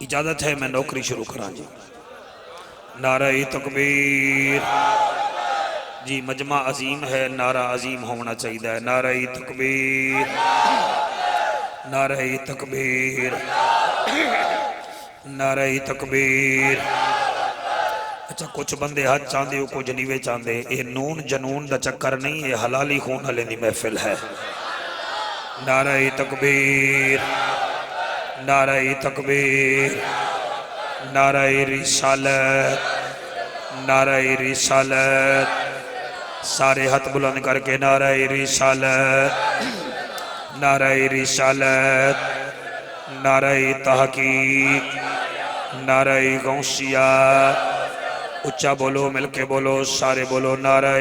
اجازت ہے میں نوکری شروع کراں جی؟ نعرہ تکبیر جی، مجمع عظیم ہے، نعرہ عظیم ہونا چاہیے. نعرہ تکبیر، نعرہ تکبیر، نعرہ تکبیر. اچھا کچھ بندے ہاتھ چاندے ہو کچھ نیوے چاندے، یہ نون جنون دا چکر نہیں، یہ حلالی خون علی دی محفل ہے. نعرہ تکبیر، نعرہ تکبیر، نعرہ رسالت، نعرہ رسالت. سارے ہاتھ بلند کر کے نعرہ رسالت، نعرہ رسالت، نعرہ تحقیق، نعرہ غوثیہ. اچھا بولو، مل کے بولو، سارے بولو نعرہ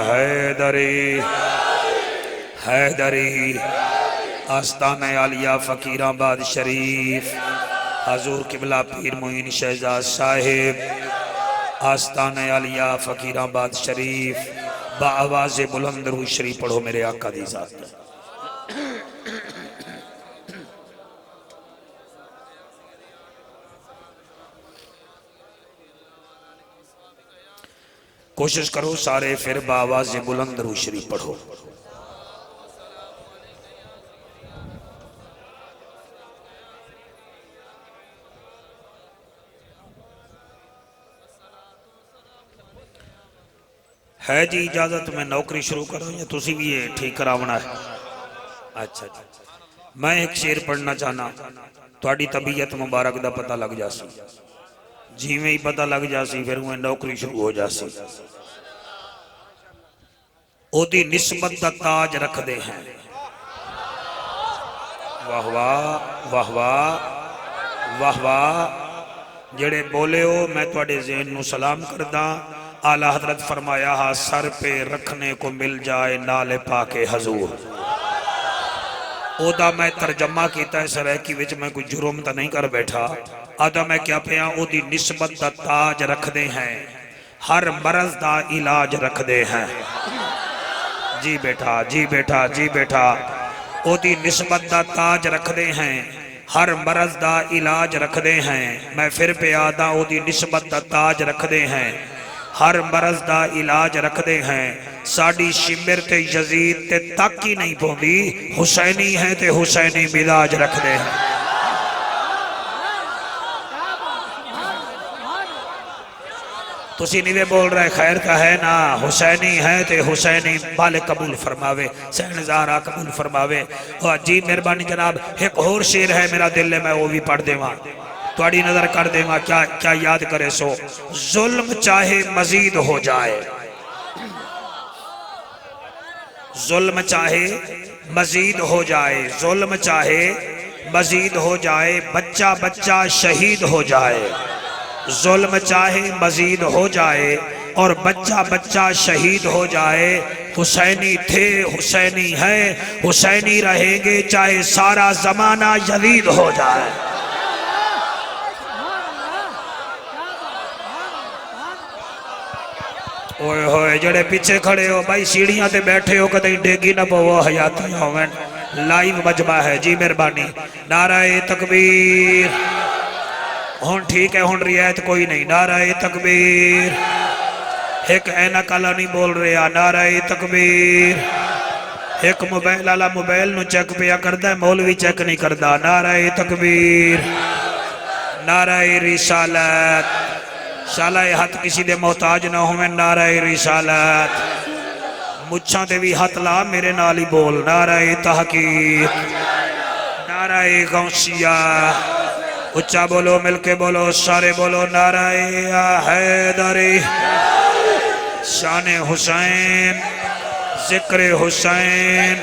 حیدری، حیدری. آستانہ عالیہ فقیر آباد شریف، حضور قبلہ پیر معین شہزاد صاحب. آستانہ عالیہ فقیر آباد شریف، با آواز بلند روح شریف پڑھو میرے آقا دی ذات. کوشش کرو سارے پھر با آواز بلند روح شریف پڑھو. ہے جی اجازت میں نوکری شروع کروں یا تسی بھی یہ ٹھیک کراونا ہے؟ اچھا جی، میں ایک شعر پڑھنا چاہنا، تھوڑی طبیعت مبارک دا پتہ لگ جاسی. جی میں ہی پتہ لگ جاسی پھر وہ نوکری شروع ہو جاسی. او دی نسبت دا تاج رکھ دے ہیں. واہ واہ واہ واہ واہ واہ. جڑے بولے ہو میں تھوڑے ذہن نو سلام کرداں. اعلیٰ حضرت فرمایا ہاں سر پہ رکھنے کو مل جائے نال پاک حضور. او دا میں ترجمہ کیتا ہے سر ہے کی وچ میں کوئی جرم تا نہیں کر بیٹھا. آدھا میں کیا پہاں او دی نسبت دا تاج رکھ دے ہیں، ہر مرض دا علاج رکھ دے ہیں. جی بیٹھا جی بیٹھا جی بیٹھا. او دی نسبت دا تاج رکھ دے ہیں، ہر مرض دا علاج رکھ دے ہیں. میں پھر پہ آدھا او دی نسبت دا تاج رکھ دے ہیں، ہر مرض دا علاج رکھ دے ہیں. ساڑی شمر تے یزید تے تک ہی نہیں پوندی، حسینی ہے تے حسینی ملاج رکھ دے ہیں. تسی نیوے بول رہے خیر کا ہے نا، حسینی ہے تے حسینی بالے قبول فرماوے، سین زہرا قبول فرماوے. جی مہربانی جناب، ایک اور شعر ہے میرا دل ہے میں وہ بھی پڑھ دے وہاں، توڑی نظر کر دے وہاں کیا یاد کرے سو. ظلم چاہے مزید ہو جائے، ظلم چاہے مزید ہو جائے، ظلم چاہے مزید ہو جائے، بچہ بچہ شہید ہو جائے. ظلم چاہے مزید ہو جائے اور بچہ بچہ شہید ہو جائے. حسینی تھے حسینی ہے حسینی رہیں گے چاہے سارا زمانہ یزید ہو جائے. اوئے ہوئے جڑے پیچھے کھڑے ہو بھائی سیڑھیاں تے بیٹھے ہو کدیں ڈیگی نہ پو حیاتی ہوئن. لائیو مجمع ہے جی مہربانی. نعرہ تکبیر. ہون ٹھیک ہے ہون رعایت کوئی نہیں. نعرہ تکبیر. ایک اینہ کالا نہیں بول رہا. نعرہ تکبیر. ایک موبائل والا موبائل نو چیک پیا کردا ہے، مولوی چیک نہیں کردا. نعرہ تکبیر. نعرہ رسالت. شالہ ہاتھ کسی دے محتاج نہ ہوئے. نعرہ رسالت. مجھاں دے بھی ہاتھ لا میرے نالی بول. نعرہ تحقیق. نعرہ غوثیہ. اچھا بولو مل کے بولو سارے بولو نعرہ حیدری. شان حسین، ذکر حسین.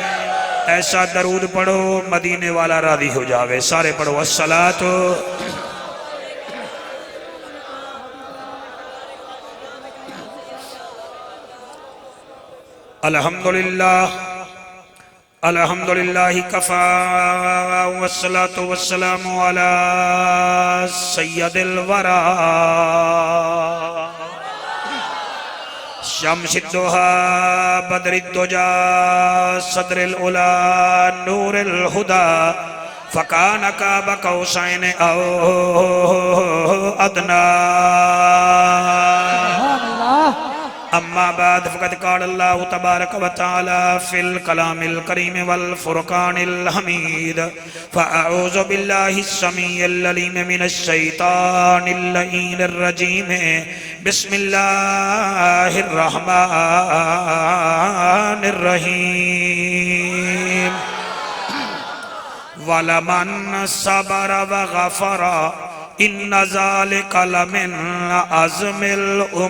ایسا درود پڑھو مدینے والا راضی ہو جاوے. سارے پڑھو الصلاۃ. الحمدللہ الحمدللہ کفا والصلاة والسلام علی سید الورا شمس الدہا بدر الدجا صدر العلا نور الہدا فکان قاب قوسین او ادنا اما بعد فقد قال اللہ تبارک و تعالی فی الکلام الکریم والفرقان الحمید فاعوذ باللہ السمیع العلیم من الشیطان اللعین الرجیم بسم اللہ الرحمن الرحیم وَلَمَنْ صَبَرَ وَغَفَرَ إِنَّ ذَلِكَ لَمِنْ عَزْمِ الْأُمُورِ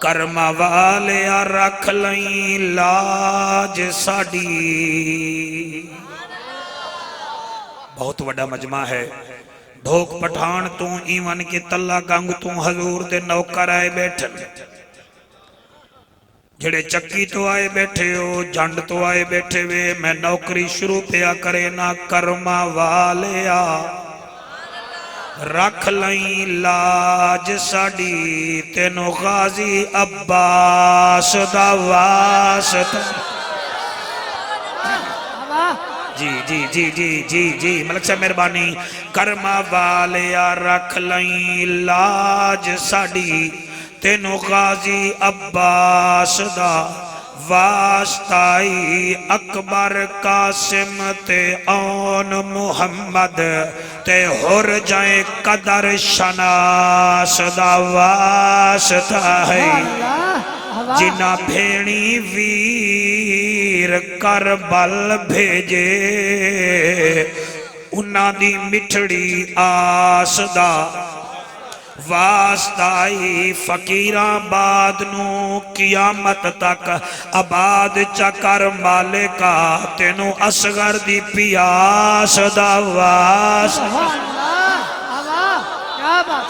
کرم والیا رکھ لئیں لاج ساڑی بہت وڈا مجمع ہے ڈھوک پٹھان تو ایمان کی تلہ گنگ تو حضور دے نوکر آئے بیٹھن جڑے چکی تو آئے بیٹھے ہو جھنڈ تو آئے بیٹھے ہوئے میں نوکری شروع پیا کرے نہ کرما والیا رکھ لئیں لاج ساڑی تینو غازی عباس دا واسطہ جی جی جی جی جی جی ملک سے مہربانی کرما والیا رکھ لئیں لاج ساڑی تینو غازی عباس دا واسطائی اکبر قاسم تے اون محمد تے ہر جائیں قدر شناس دا واسطہ ہے جنہ بھیڑی ویر کربل بھیجے انہاں دی مٹھڑی آس دا واسطائی فقیران بعد نو قیامت تک آباد چکر مالکا تینو اصغر دی پیاس دا واسطائی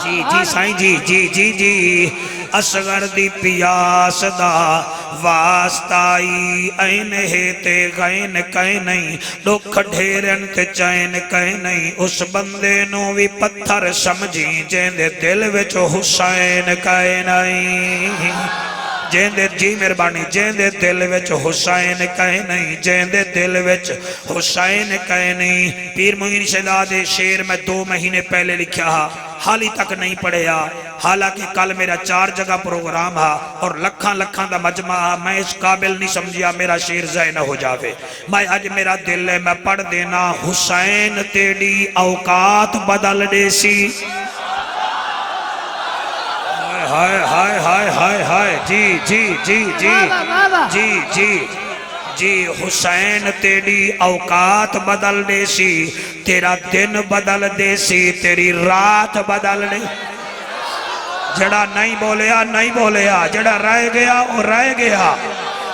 جی جی سائیں جی جی جی جی اصغر دی پیاس دا واسطائی این ہے تے غین کہیں نہیں دکھ ڈھیرن تے چین کہیں نہیں اس بندے نو بھی پتھر سمجھی جین دے دل وچ حسین کہیں نہیں جین دے جی مہربانی جین دے دل وچ حسین کہیں نہیں جین دے دل وچ حسین کہیں نہیں پیر معین شہزاد شیر میں 2 مہینے پہلے لکھیا حالی تک نہیں پڑھیا حالانکہ کل میرا 4 جگہ پروگرام ہا اور لکھاں لکھاں دا مجمع میں اس قابل نہیں سمجھیا میرا شیر ضائع نہ ہو جاوے میں آج میرا دل ہے میں پڑھ دینا حسین تیڑی اوقات بدل دے سی ہائے ہائے ہائے ہائے ہائے جی جی جی جی جی جی جی حسین تیری اوقات بدل دے سی تیرا دن بدل دے سی تیری رات بدل دے جڑا نہیں بولیا جڑا رہ گیا وہ رہ گیا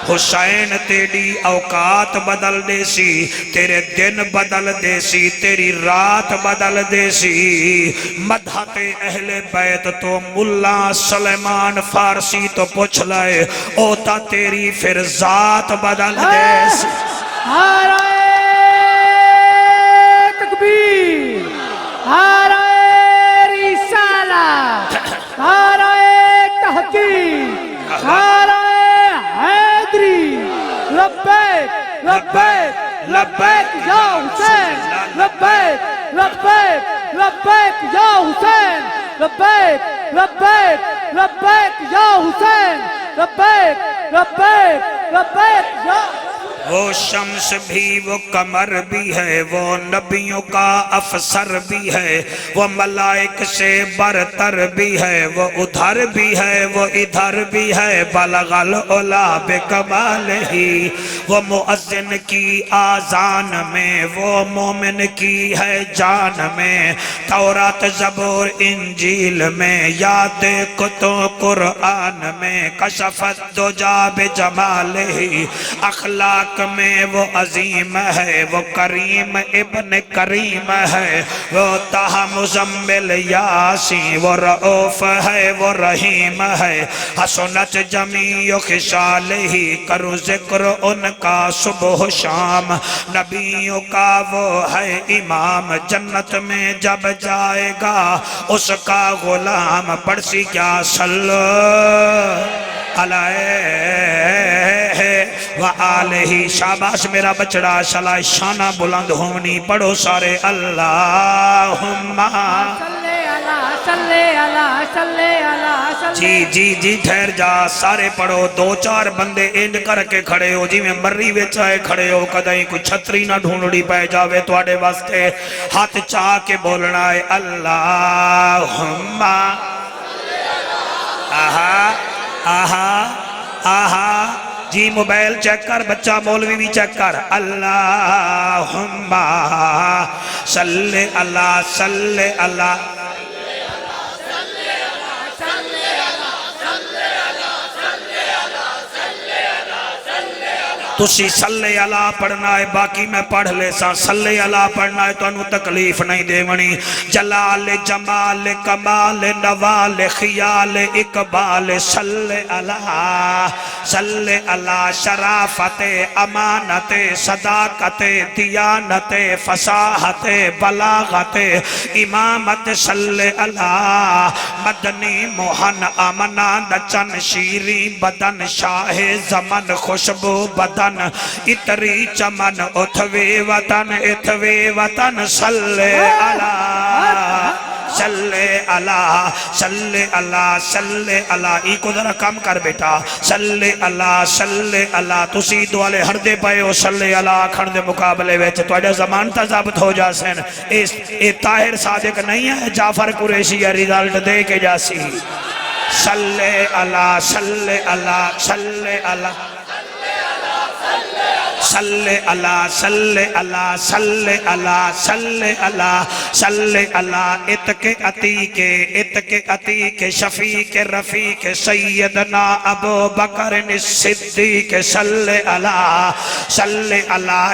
حسین تیری اوقات بدل دے سی تیرے دن بدل دے سی تیری رات بدل دے سی مدحت اہل بیت تو ملا سلیمان فارسی تو پوچھ لائے اوتا تیری پھر ذات بدل دے سی نعرہ تکبیر نعرہ رسالت نعرہ تحقیق نعرہ حیدری لبیک لبیک لبیک یا حسین لبیک لبیک لبیک یا حسین لبیک لبیک لبیک یا حسین لبیک لبیک لبیک یا وہ شمس بھی وہ قمر بھی ہے وہ نبیوں کا افسر بھی ہے وہ ملائک سے برتر بھی ہے وہ ادھر بھی ہے وہ ادھر بھی ہے بلغ العلا بکمال ہی وہ مؤذن کی آذان میں وہ مومن کی ہے جان میں تورات زبور انجیل میں یاد کتو قرآن میں کشفت دجا بجمال ہی اخلاق میں وہ عظیم ہے وہ کریم ابن کریم ہے وہ تہا مزمل یاسی وہ رعوف ہے وہ رحیم ہے حسنت جمیع خشال ہی کرو ذکر ان کا صبح شام نبیوں کا وہ ہے امام جنت میں جب جائے گا اس کا غلام پڑسی کیا صلی علیہ وآلہ شاباش میرا بچڑا شلا شانہ بلند ہونی پڑھو سارے اللہم جی ٹھہر جا سارے پڑھو دو چار بندے انج کر کے کھڑے ہو جی میں مری وچ آئے کھڑے ہو کدیں کوئی چھتری نہ ڈھونڈی پہ جاوے تواڈے واسطے ہاتھ چاہ کے بولنا ہے اللہم آہا آہا آہا جی موبائل چیک کر بچہ مولوی بھی چیک کر اللہم صلی اللہ صلی اللہ تسی صلی اللہ پڑھنا ہے باقی میں پڑھ لے سا صلی اللہ پڑھنا ہے تو انہوں تکلیف نہیں دے منی جلال جمال کمال نوال خیال اقبال صلی اللہ شرافت امانت صداقت دیانت فصاحت بلاغت امامت صلی اللہ مدنی موہن آمنا نچن شیری بدن شاہ زمن خوشبو بدن اتری چمن اتھوے وطن صلی اللہ صلی اللہ صلی اللہ صلی اللہ ایک ذرا کم کر بیٹا صلی اللہ تسی دوالے ہر دے پائے ہو صلی اللہ کھڑ دے مقابلے ویچ تو اجا زمان تا ضابط ہو جاسین اے طاہر صادق نہیں ہے جعفر قریشی یا ریزالٹ دے کے جاسی صلی اللہ صلی اللہ صلی اللہ صلی اللہ صلی اللہ صلی اللہ صلی اللہ صلی اللہ اتک عتیق شفیق رفیق سیدنا ابو بکر صدیق صلی اللہ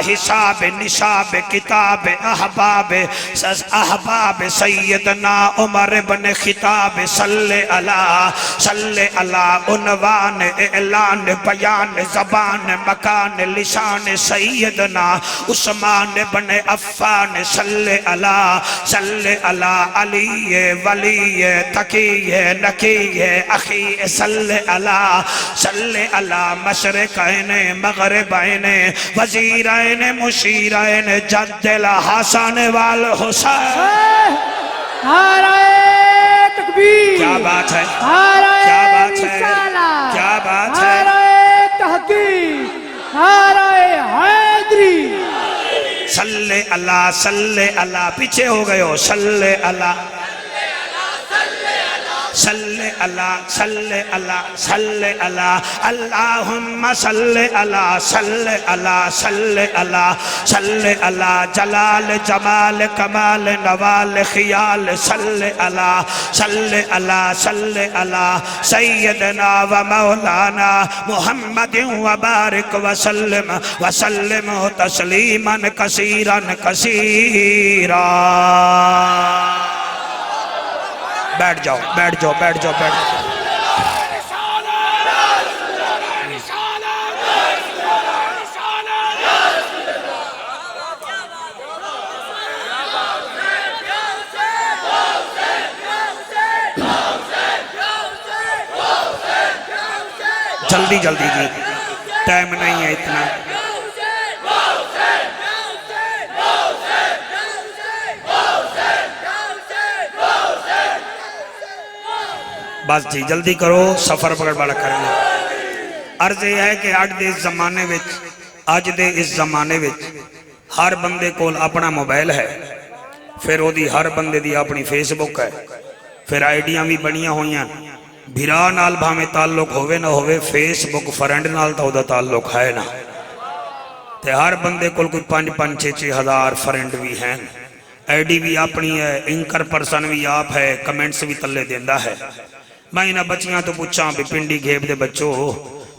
حساب نشاب کتاب احباب سیدنا عمر بن خطاب صلی اللہ عنوان اعلان بیان زبان مکان لسان سیدنا عثمان بن عفان صلی اللہ علی ولی تقی نقی اخی صلی اللہ مشرقین مغربین وزیرین مشیرین جد الحسن والحسین نعرہ تکبیر کیا بات ہے نعرہ رسالت کیا بات ہے نعرہ تحقیق نعرہ حیدری صلی اللہ پیچھے ہو گئے ہو صلی اللہ صلی اللہ صلی اللہ صلی اللہ اللہم صلی اللہ صلی اللہ صلی اللہ صلی اللہ جلال جمال کمال نوال خیال صلی اللہ صلی اللہ صلی اللہ سیدنا و مولانا محمد وبارک وسلم تسلیما کثیرا کثیرا بیٹھ جاؤ جلدی جی ٹائم نہیں ہے اتنا بس جی جلدی کرو سفر پکڑ بڑا کرنا عرض یہ ہے کہ آج دے اس زمانے وچ ہر بندے کو اپنا موبائل ہے پھر وہ دی ہر بندے دی اپنی فیس بک ہے پھر آئیڈیاں بھی بنیاں ہوئیاں بھرا نال بھامے تعلق ہوئے نہ ہوئے فیس بک فرنڈ نال تا دا تعلق ہے نا تے ہر بندے کو کوئی 5-6 ہزار فرنڈ بھی ہیں آئی ڈی بھی اپنی ہے انکر پرسن بھی آپ ہے کمنٹس بھی تلے دیندہ ہے میں انہاں بچیاں تو پوچھاں بھی پنڈی گھیب دے بچو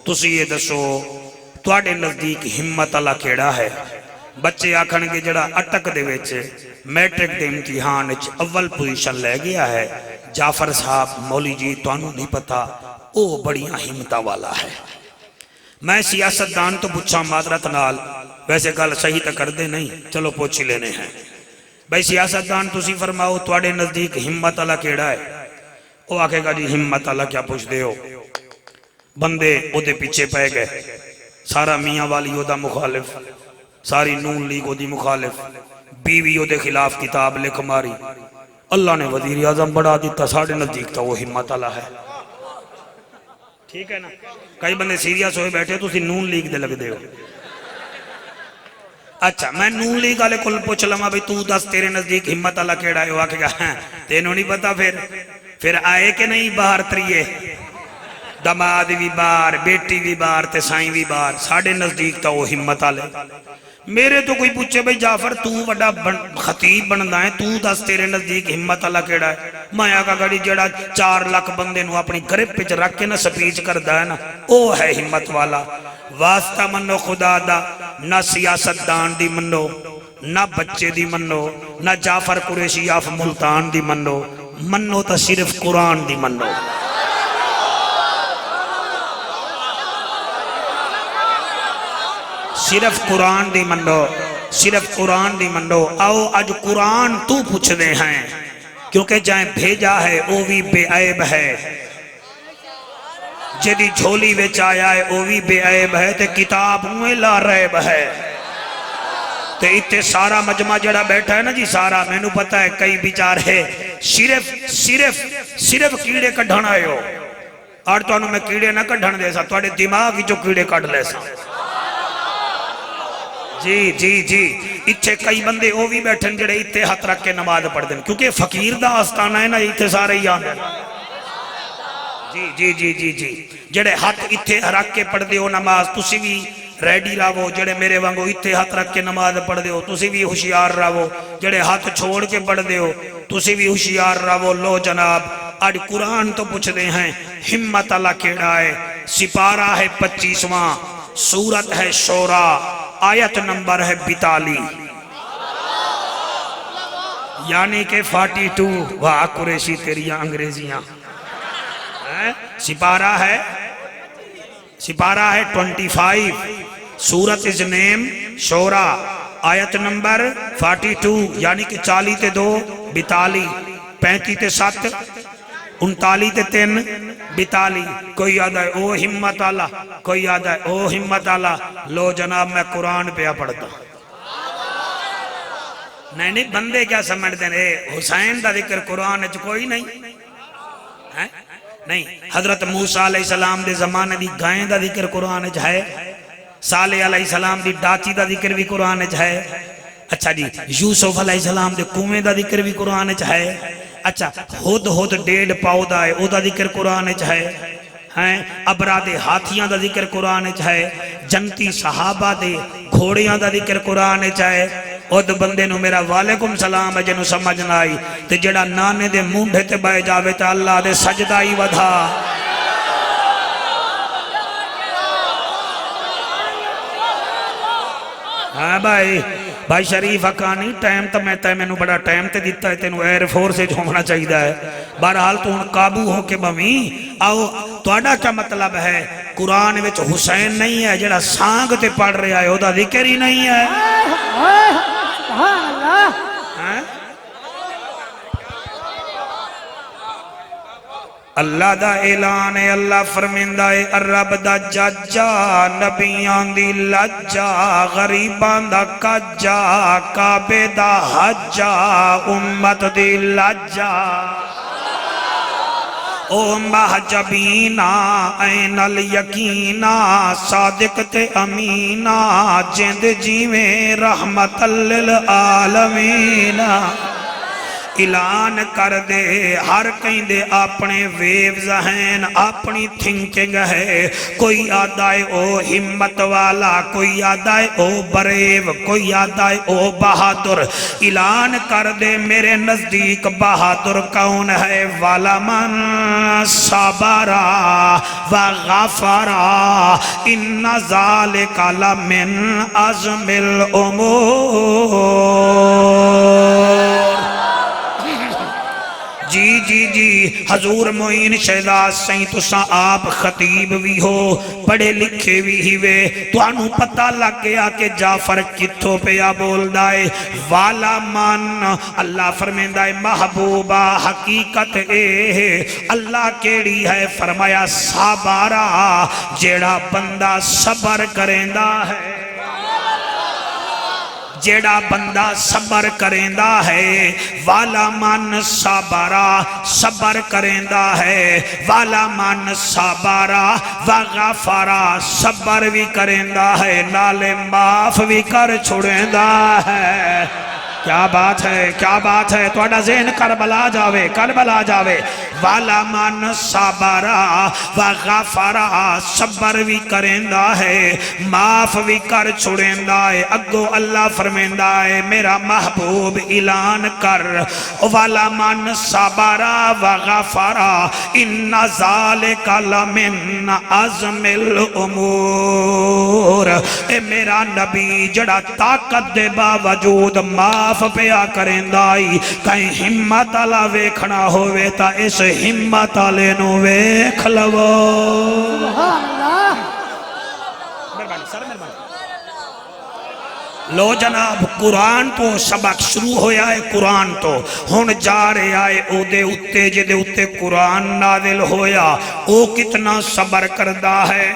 تسی یہ دسو تواڈے نزدیک ہمت اللہ کیڑا ہے بچے آکھن کے جڑا اٹک دے ویچے میٹرک دے امتحان اول پوزیشن لے گیا ہے جعفر صاحب مولی جی تو انہوں نہیں پتا او بڑیاں ہمتہ والا ہے میں سیاست دان تو پوچھاں معذرت نال ویسے گل صحیح تا کر دے نہیں چلو پوچھی لینے ہیں بھائی سیاست دان تسی فرماؤ تواڈے نزدیک ہمت اللہ کیڑا ہے وہ آکھے گا جی ہمت اللہ کیا پوچھ دے ہو بندے او دے پیچھے پہ گئے سارا میاں والی او دا مخالف، ساری نون لیگ او دی مخالف، بیوی او دے خلاف کتاب لکھ ماری، اللہ نے وزیر اعظم بڑھا دیتا، ساڑھے نزدیک تا وہ ہمت اللہ ہے. ٹھیک ہے نا؟ کئی بندے سیریس ہوئے بیٹھے تو اسی نون لیگ دے لگ دے ہو. اچھا میں نون لیگ والے کل پوچھ لما بھی تو دس تیرے نزدیک ہمت اللہ کیڑا ہے؟ وہ آکے گا ہاں تینوں نہیں پتا. پھر آئے کہ نہیں باہر تریے، دماد بھی باہر، بیٹی بھی باہر تے سائیں بھی باہر، ساڑھے نزدیک تا وہ ہمت آلے. میرے تو کوئی پوچھے بھئی جعفر تو وڈا خطیب بندا ہے، تو دس تیرے نزدیک ہمت اللہ کیڑا ہے؟ میں آگا گاڑی جڑا 4 لاکھ بندے نو اپنی گرپ پہ رکھ کے نہ سپیچ کردا ہے نا، او ہے ہمت والا. واسطہ منو خدا دا، نہ سیاست دان دی منو، نہ بچے دی منو، نہ جعفر قریشی آف ملتان دی منو، منو تا صرف قرآن دی منو. صرف قرآن دی منو، صرف قرآن دی منو. آؤ اج قرآن تو پوچھ دے ہیں، کیونکہ جائیں بھیجا ہے او بھی بے عیب ہے، جدی جھولی وچ آیا ہے او بھی بے عیب ہے، تے کتاب ہوئے لا ریب ہے. تے اتے سارا مجمع جڑا بیٹھا ہے نا جی، سارا میں نو پتا ہے کئی بیچار ہے صرف کیڑے کڈھن آئے ہو. اور تو انہوں میں کیڑے نہ کڈھن دے سا، تو اڑے دماغ ہی جو کیڑے کڈھ لے سا. جی اتھے کئی بندے او بھی بیٹھن جڑے اتھے ہاتھ رکھ کے نماز پڑھ دیں، کیونکہ فقیر دا آستانہ ہے نا، اتھے سارے ہی آنے. جی جڑے ہاتھ اتھے رکھ کے پڑھ دے ہو نماز، تسی بھی ریڈی راو. جڑے میرے وانگو اتھے ہاتھ رکھ کے نماز پڑھ دے ہو تسی بھی ہوشیار راو. جڑے ہاتھ چھوڑ کے پڑھ دے ہو تسی بھی ہوشیار راو. لو جناب آج قرآن تو پوچھ دے ہیں ہمت اللہ کیڑا ہے. سپارہ ہے 25واں، سورت ہے شورا، آیت نمبر ہے 42، یعنی کہ 42. واہ قریشی تیریاں انگریزیاں. سپارہ ہے 25، سورت از نیم شورا، آیت نمبر 42، یعنی کہ 40 تے 2 42، 35 تے 7 39 تے 3 42. کوئی یاد ہے او ہمت اللہ، کوئی یاد ہے او ہمت اللہ. لو جناب میں قرآن پہ پڑھتا. نہیں بندے کیا سمجھ دیں، حسین دا ذکر قرآن اچھ کوئی نہیں نہیں. حضرت موسیٰ علیہ السلام دے زمانے دی گائیں دا ذکر قرآن اچھ ہے، صالح علیہ السلام دی ڈاچی دا ذکر بھی قرآن اچھ ہے. اچھا جی یوسف علیہ السلام دے کنویں دا ذکر بھی قرآن اچھ ہے. اچھا ہد 1.5 پاؤ دا ہے، او دا ذکر قرآن اچھ ہے. ابراد ہاتھیاں دا ذکر قرآن اچھ ہے. جنتی صحابہ دے گھوڑیاں دا ذکر قرآن اچھ ہے. اد بندے نو میرا وعلیکم سلام جنو سمجھ نہ آئی تے جڑا نانے دے مونڈے تے بے جاوے تے اللہ دے سجدہ ہی ودھا. ہاں بھائی شریف اکانی ٹائم تا میں نو بڑا ٹائم تے دیتا ہے، تینو ایئر فورس سے ہونا چاہیے ہے. بہرحال تو ان قابو ہو کے بمیں آؤ. تو اڈا کیا مطلب ہے؟ قرآن وچ حسین نہیں ہے، جڑا سانگ تے پڑھ رہا ہے او دا ذکر ہی نہیں ہے. سبحان اللہ. اللہ دا اعلان ہے، اللہ فرمیندہ ہے رب دا جاجا، نبیان دی لجا، غریبان دا کجا، کعبے دا حجا، امت دی لجا. او محجبینا این الیقینا، صادق تے امینا، جند جیویں رحمت للعالمین. اعلان کر دے ہر کہیں دے اپنے ویوز ہیں، اپنی تھنکنگ ہے. کوئی آدھا ہے او ہمت والا، کوئی آدھا ہے او بریو، کوئی آدھا ہے او بہادر. اعلان کر دے میرے نزدیک بہادر کون ہے؟ والا من صبرا وغفرا ان ذالک لمن عزم الامور. جی حضور معین شہزاد سائیں تساں آپ خطیب بھی ہو پڑھے لکھے بھی ہی وے تو انہوں پتہ لگ گیا کہ جعفر کتھوں پہ یا بول دائے والا من اللہ فرمیندہ ہے محبوبہ حقیقت اے اللہ کیڑی ہے فرمایا صبرا جیڑا بندہ صبر کریندہ ہے جیڑا بندہ صبر کریندہ ہے والا من صبرا صبر کریندہ ہے والا من صبرا وغفرا صبر بھی کریندہ ہے نالے معاف بھی کر چھوڑیندہ ہے کیا بات ہے تو اڈا ذہن کربلا جاوے والا من صبرا وغفرا صبر بھی کریندہ ہے معاف بھی کر چھوڑیندہ ہے اگو اللہ فرمیندہ ہے میرا محبوب اعلان کر والا من صبرا وغفرا ان ذالک لمن عزم الامور اے میرا نبی جڑا طاقت دے باوجود معاف پیا کریندائی کہیں ہمت آلا ویکھنا ہوئے تا اس ہمت آلے نو ویکھ لو سبحان اللہ لو جناب قرآن تو سبق شروع ہویا ہے قرآن تو ہون جا رہے آئے او دے اتے جے دے اتے قرآن نازل ہویا او کتنا صبر کردہ ہے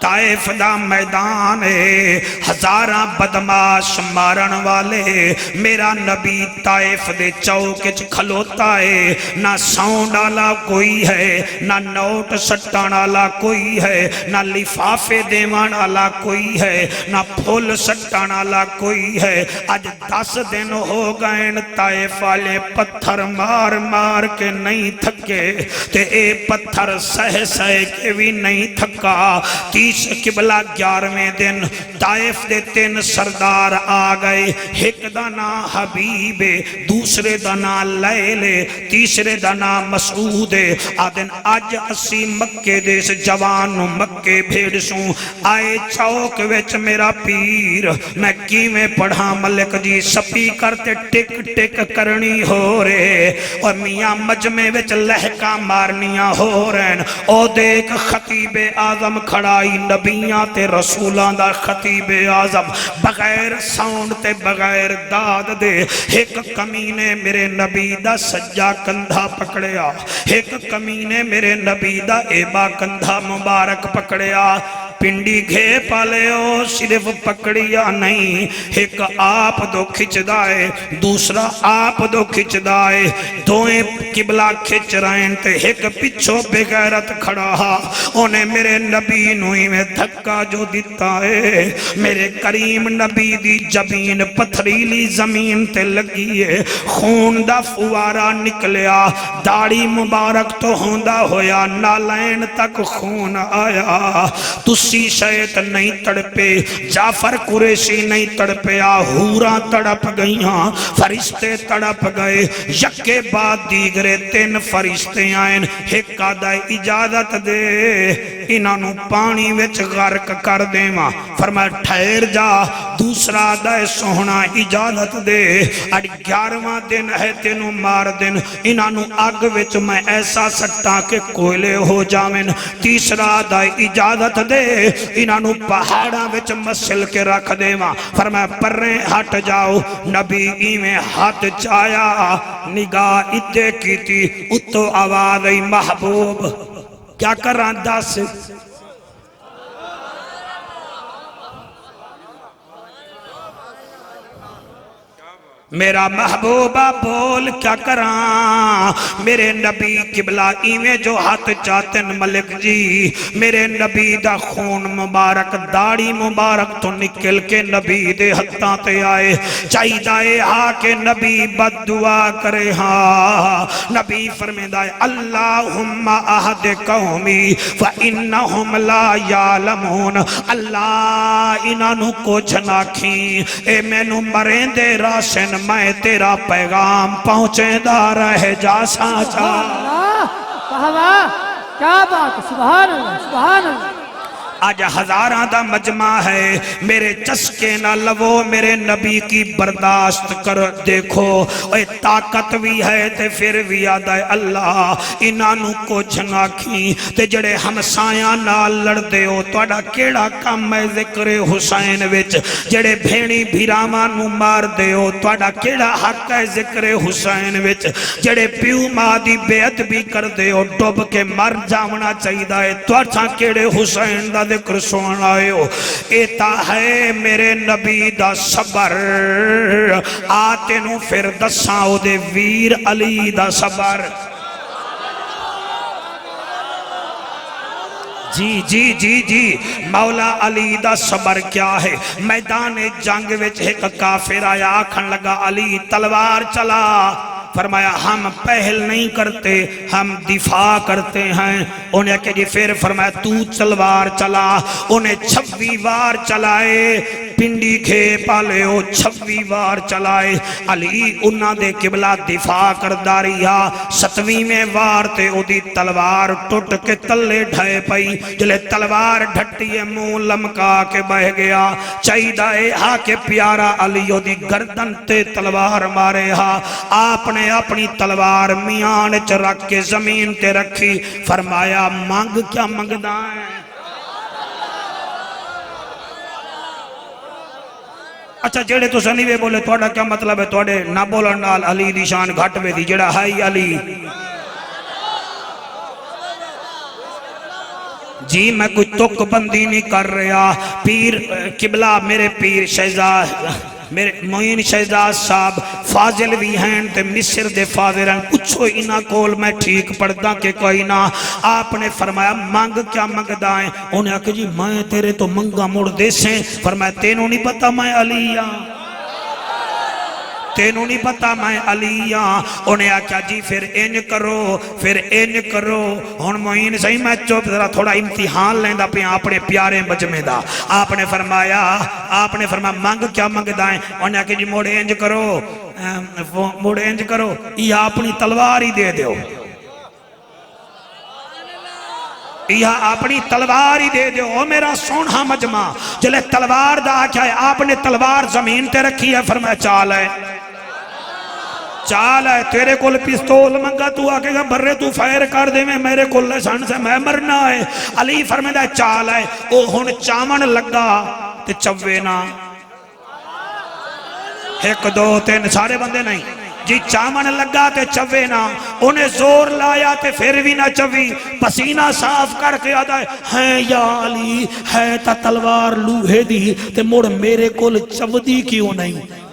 طائف دا میدان ہے ہزاراں بدماش مارن والے میرا نبی طائف دے چوکچ کھلوتا ہے نہ ساؤنڈ آلا کوئی ہے نہ نوٹ سٹان آلا کوئی ہے نہ لفافے دیوان آلا کوئی ہے نہ پھول سٹان آلا کوئی ہے آج 10 دن ہو گئے طائف والے پتھر مار مار کے نہیں تھکے تے اے پتھر سہ سہ کے بھی نہیں تھکا قبلہ 11ویں دن طائف دے 3 سردار آ گئے ایک دا نام حبیب دوسرے دا نام لیل تیسرے دا نام مسعود آدن آج اسی مکے دے سے جوان مکے بھیڑ سوں آئے چوک ویچ میرا پیر میں کی میں پڑھا ملک جی سپی کرتے ٹک ٹک کرنی ہو رہے اور میاں مجمع ویچ لہکا مارنیاں ہو رہن او دیکھ خطیب اعظم کھڑائی نبیاں تے رسولان دا خطیب اعظم بغیر ساؤنڈ تے بغیر داد دے ایک کمینے میرے نبی دا سجا کندھا پکڑیا ایک کمینے میرے نبی دا ایبا کندھا مبارک پکڑیا پنڈی گھے پالے ہو صرف پکڑیا نہیں ایک آپ دو کھچ دائے دوسرا آپ دو کھچ دائے دوئیں قبلہ کھچ رہے تے ایک پچھو بغیرت کھڑا انہیں میرے نبی نوئی میں دھکا جو دیتا ہے میرے کریم نبی دی جبین پتھریلی زمین تے لگی ہے خون دا فوارا نکلیا داڑی مبارک تو ہوندہ ہویا نالین تک خون آیا تسی شیط نہیں تڑپے جعفر قریشی نہیں تڑپیا حوراں تڑپ گئیاں فرشتے تڑپ گئے یکے بعد دیگرے 3 فرشتے آئیں ایک آدھا اجازت دے انہوں پانی وچ غرق کر دے ماں فرمایا ٹھہر جا دوسرا آدھا سوہنا اجازت دے اڑ 11واں دن ہے تینوں مار دن انہوں آگ وچ میں ایسا سٹا کہ کوئلے ہو جاویں تیسرا آدھا اجازت دے انہوں پہاڑاں وچ مسل کے رکھ دے ماں فرمایا پریں ہٹ جاؤ نبی ایمیں ہاتھ چایا نگاہ اتے کی تھی اتو آواز ای محبوب کیا کر رہا 10 میرا محبوبہ بول کیا کراں میرے نبی قبلہ ایویں جو ہاتھ چاہتن ملک جی میرے نبی دا خون مبارک داڑی مبارک تو نکل کے نبی دے ہتھاں تے آئے چاہی دائے کے نبی بد دعا کرے نبی فرمیدہ ہے اللہم اہد قومی فَإِنَّهُمْ لَا يَعْلَمُونَ اللہ انہوں کو جھناکھیں اے میں نو مریں دے راشن میں تیرا پیغام پہنچے دا رہ جا سانچا اللہ کیا بات سبحان اللہ آج ہزاراں دا مجمع ہے میرے چسکے نہ لو میرے نبی کی برداشت کر دیکھو اے طاقت بھی ہے تے پھر بھی آدھا ہے اللہ انہوں کو جھناکھی تے جڑے ہمسایاں نال لڑ دے ہو توڑا کیڑا کام ہے ذکر حسین وچ جڑے بھینی بھیراما نو مار دے ہو توڑا کیڑا حق ہے ذکر حسین وچ جڑے پیو ماں دی بے ادبی کر دے ہو ڈوب کے مر جاونا چاہیدا ہے توڑا کیڑے حسین دا ذکر سن آئے ہو ایتا ہے میرے نبی دا صبر آتے نو پھر دساؤ دے ویر علی دا صبر جی جی جی جی مولا علی دا صبر کیا ہے میدان جنگ وچ ایک کافر آیا آکھن لگا علی تلوار چلا فرمایا ہم پہل نہیں کرتے ہم دفاع کرتے ہیں انہیں کہ جی پھر فرمایا تو تلوار چلا انہیں 26 وار چلائے پنڈی کھے پالے ہو 26 وار چلائے علی انہاں دے قبلہ دفاع کرداریا 7ویں وار تے او دی تلوار ٹوٹ کے تلے ڈھائے پئی جلے تلوار ڈھٹیے منہ لمکا کے بہ گیا چاہیدہ ہا کے پیارا علی او دی گردن تے تلوار مارے ہا آپ نے اپنی تلوار میان چ رکھ کے زمین تے رکھی فرمایا مانگ کیا منگدا ہے اچھا جڑے تو سنیوے بولے توڑا کیا مطلب ہے توڑے نہ بولن نال علی دی شان گھٹ وے دی جڑا ہائی علی جی میں کوئی تک بندی نہیں کر رہا پیر قبلہ میرے پیر شہزاد میرے معین شہزاد صاحب فاضل بھی ہیں تے مصر دے فاضل ہیں پچھو انہاں کول میں ٹھیک پڑھدا کہ کوئی نہ آپ نے فرمایا مانگ کیا منگدا ہے انہیں کہا جی میں تیرے تو منگا مڑ دے سے فرمایا تینوں نہیں پتا میں علی ہاں تینوں نہیں پتا میں علی ہاں انہیں آکھا جی پھر این کرو ہن معین صحیح میں چوپ ذرا تھوڑا امتحان لیندہ پہ اپنے پیارے مجمع دا آپ نے فرمایا مانگ کیا منگدا ہے انہیں آکھا جی موڑ انج کرو یہ اپنی تلوار ہی دے دیو یہ اپنی تلوار ہی دے دیو میرا سونہا مجمع جلے تلوار دا آکھا ہے آپ نے تلوار زمین تے رکھی ہے فرمایا چال ہے تیرے کول پستول منگا تو آکے گا برے تو فائر کر دے میں میرے کول لسان سے میں مرنا ہے علی فرمیدہ چال ہے او ہن چامن لگا تے چوے نا 1 2 3 سارے بندے نہیں جی چامن لگا تے چوے نا انہیں زور لایا تے پھر بھی نہ چوی پسینہ صاف کر کے آدھا ہے یا علی ہے تا تلوار لوہے دی تے مڑ میرے کول چودی کیوں نہیں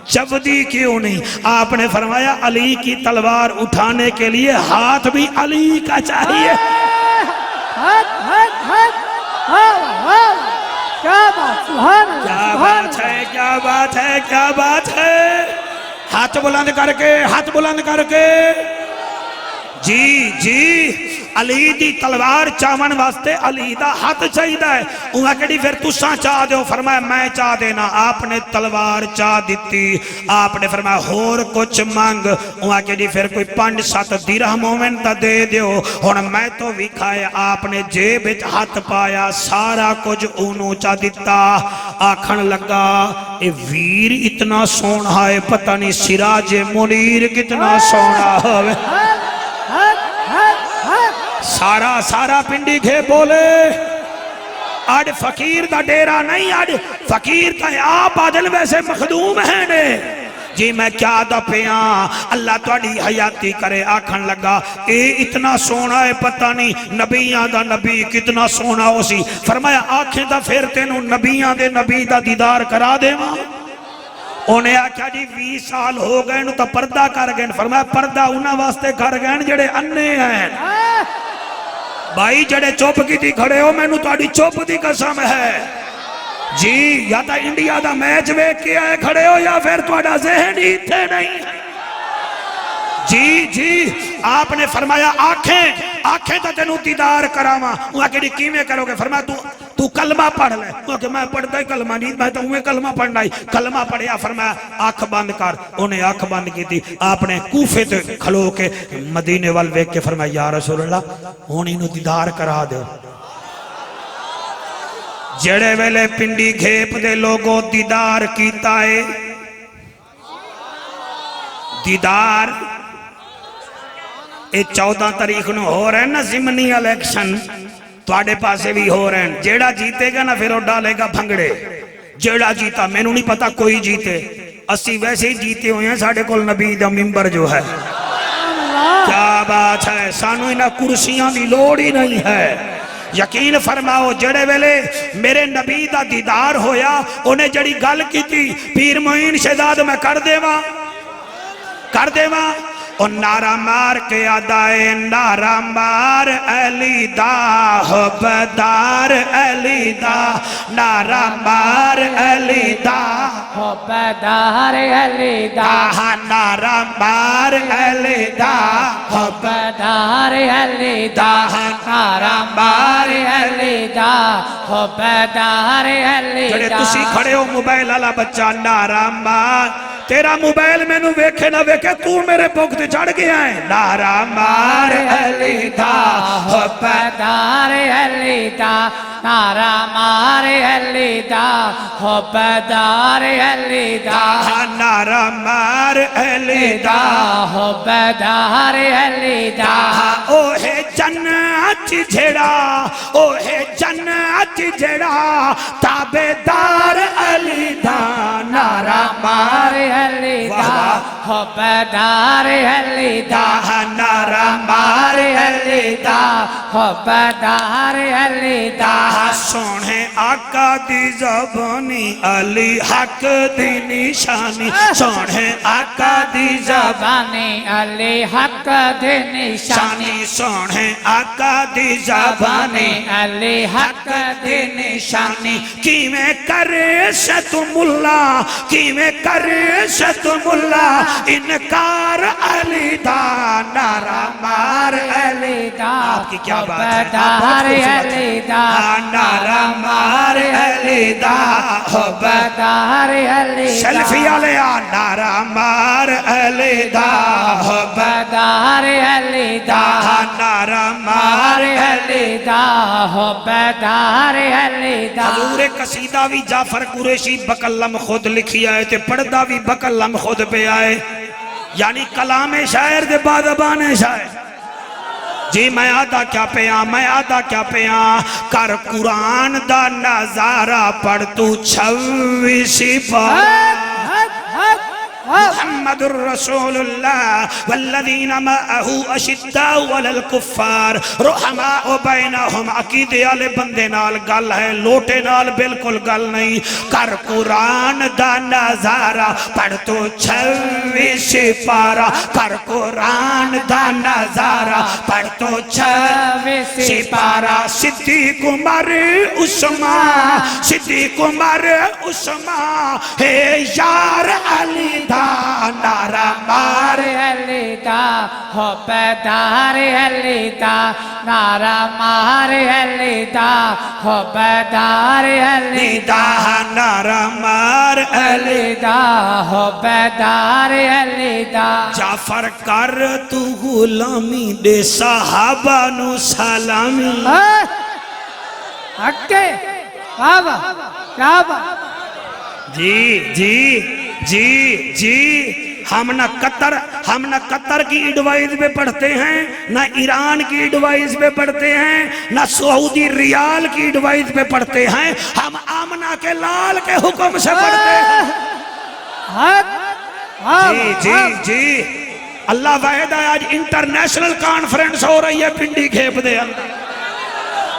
آپ نے فرمایا علی کی تلوار اٹھانے کے لیے ہاتھ بھی علی کا چاہیے کیا بات ہے ہاتھ بلند کر کے جی علی دی تلوار چاون واسطے علی دا ہاتھ چاہیدہ ہے انہاں کہڑی پھر تساں چاہ دیو فرمایا میں چاہ دینا آپ نے تلوار چاہ دیتی آپ نے فرمایا ہور کچھ مانگ انہاں کہڑی پھر کوئی 5-7 درہم مومن تا دے دیو ہن میں تو بھی کھائے آپ نے جیب ہاتھ پایا سارا کچھ انہوں چاہ دیتا آکھن لگا اے ویر اتنا سونا ہے پتہ نہیں سراج منیر کتنا سونا ہے سارا پنڈی گھے بولے آج فقیر دا ڈیرا نہیں آج فقیر تا آپ آدل ویسے مخدوم ہیں نے جی میں کیا دا پیاں اللہ توڑی حیاتی کرے آکھن لگا اے اتنا سونا ہے پتہ نہیں نبیاں دا نبی کتنا سونا ہو سی فرمایا آنکھیں دا پھر تینوں نبیاں دے نبی دا دیدار کرا دے ماں انہیں آکھا جی 20 سال ہو گئے نو تا پردہ کر گئے فرمایا پردہ انہاں واسطے کر گئے جڑے اننے ہیں بھائی جڑے چوپ کی تھی کھڑے ہو میں نو تاڑی چوپ دی قسم ہے جی یا تا انڈیا دا میچ ویک کے آئے کھڑے ہو یا پھر تواڈا ذہن ہی تھے نہیں جی آپ نے فرمایا آنکھیں تا تینوں دیدار کراما وہاں کہ کیویں کرو گے فرمایا تو کلمہ پڑھ لے وہاں کہ میں پڑھتا ہی کلمہ نہیں میں تو ہوئے کلمہ پڑھنا ہی کلمہ پڑھیا فرمایا آنکھ بند کر انہیں آنکھ بند کی تھی آپ نے کوفے تے کھلو کے مدینے وال ویک کے فرمایا یا رسول اللہ انہیں نو دیدار کرا دے جڑے ویلے پنڈی گھیپ دے لوگوں دیدار کیتا ہے دیدار اے 14 تاریخ نو ہو رہے ہیں نا ضمنی الیکشن تواڈے پاسے بھی ہو رہے ہیں جیڑا جیتے گا نا پھر وہ ڈالے گا بھنگڑے جیڑا جیتا میں نہیں پتا کوئی جیتے اسی ویسے ہی جیتے ہوئے ہیں ساڑھے کول نبی دا ممبر جو ہے کیا بات ہے سانو انہا کرسیاں دی لوڑ ہی نہیں ہے یقین فرماؤ جڑے ویلے میرے نبی دا دیدار ہویا انہیں جڑی گل کی تھی پیر معین شہزاد میں کر دے ماں اور نعرہ مار کے آدائے نعرہ مار علی دا حبدار علی دا نعرہ مار علی دا حبدار علی دا نعرہ مار علی دا حبدار علی دا نعرہ مار علی دا حبدار علی دا جڑے تسی کھڑے ہو موبائل والا بچہ نعرہ مار تیرا موبائل میں نو ویکھے نہ ویکھے تو میرے پوکھ تے چڑھ گیا ہے نعرہ مار علی دا حبدار علی دا نعرہ مار علی دا حبدار علی دا نعرہ مار علی دا حبدار علی دا اوہ جنت جھڑا اوہ جنت جھڑا تابدار علی دا نعرہ مار علی دا حبدار علی دا نعرہ مار علی دا حبدار علی دا سونے آقا دی زبانی علی حق دی نشانی سونے آقا دی زبانی علی حق دی نشانی سونے آقا دی زبانی علی حق دی نشانی کی میں کرے ست ملا کی میں کرے ست ملا انکار علی دا نعرہ مار علی دا آپ کی کیا بات ہے حبدار علی دا نعرہ مار علی دا حبدار علی دا سیلفی علیہ نعرہ مار علی دا حبدار علی دا نعرہ مار علی دا حبدار علی دا حضور قصیدہ بھی جعفر قریشی بقلم خود لکھی آئے تے پڑھدا بھی بقلم خود پہ آئے یعنی کلام شاعر دے بادبان شاعر جی میں آدھا کیا پیاں کر قرآن دا نظارہ پڑھ تو 26 پارہ محمد الرسول اللہ والذین معہو اشداء علی الکفار رحماء بینہم عقیدے والے بندے نال گل ہے لوٹے نال بالکل گل نہیں کر قرآن دا نظارہ پڑھ تو 26 پارہ کر قرآن دا نظارہ پڑھ تو 26 پارہ صدیق عمر عثمان صدیق عمر عثمان ہے یار علی نعرہ مار علی دا حبدار علی دا نعرہ مار علی دا حبدار علی دا نعرہ مار علی دا حبدار علی دا جعفر کر تو غلامی دے صحابہ نو سلامی اکے بابا بابا جی ہم نہ قطر کی ایڈوائز پہ پڑھتے ہیں نہ ایران کی ایڈوائز پہ پڑھتے ہیں نہ سعودی ریال کی ایڈوائز پہ پڑھتے ہیں ہم آمنہ کے لال کے حکم سے پڑھتے ہیں جی اللہ واحد ہے آج انٹرنیشنل کانفرنس ہو رہی ہے پنڈی گھیپ دے اندر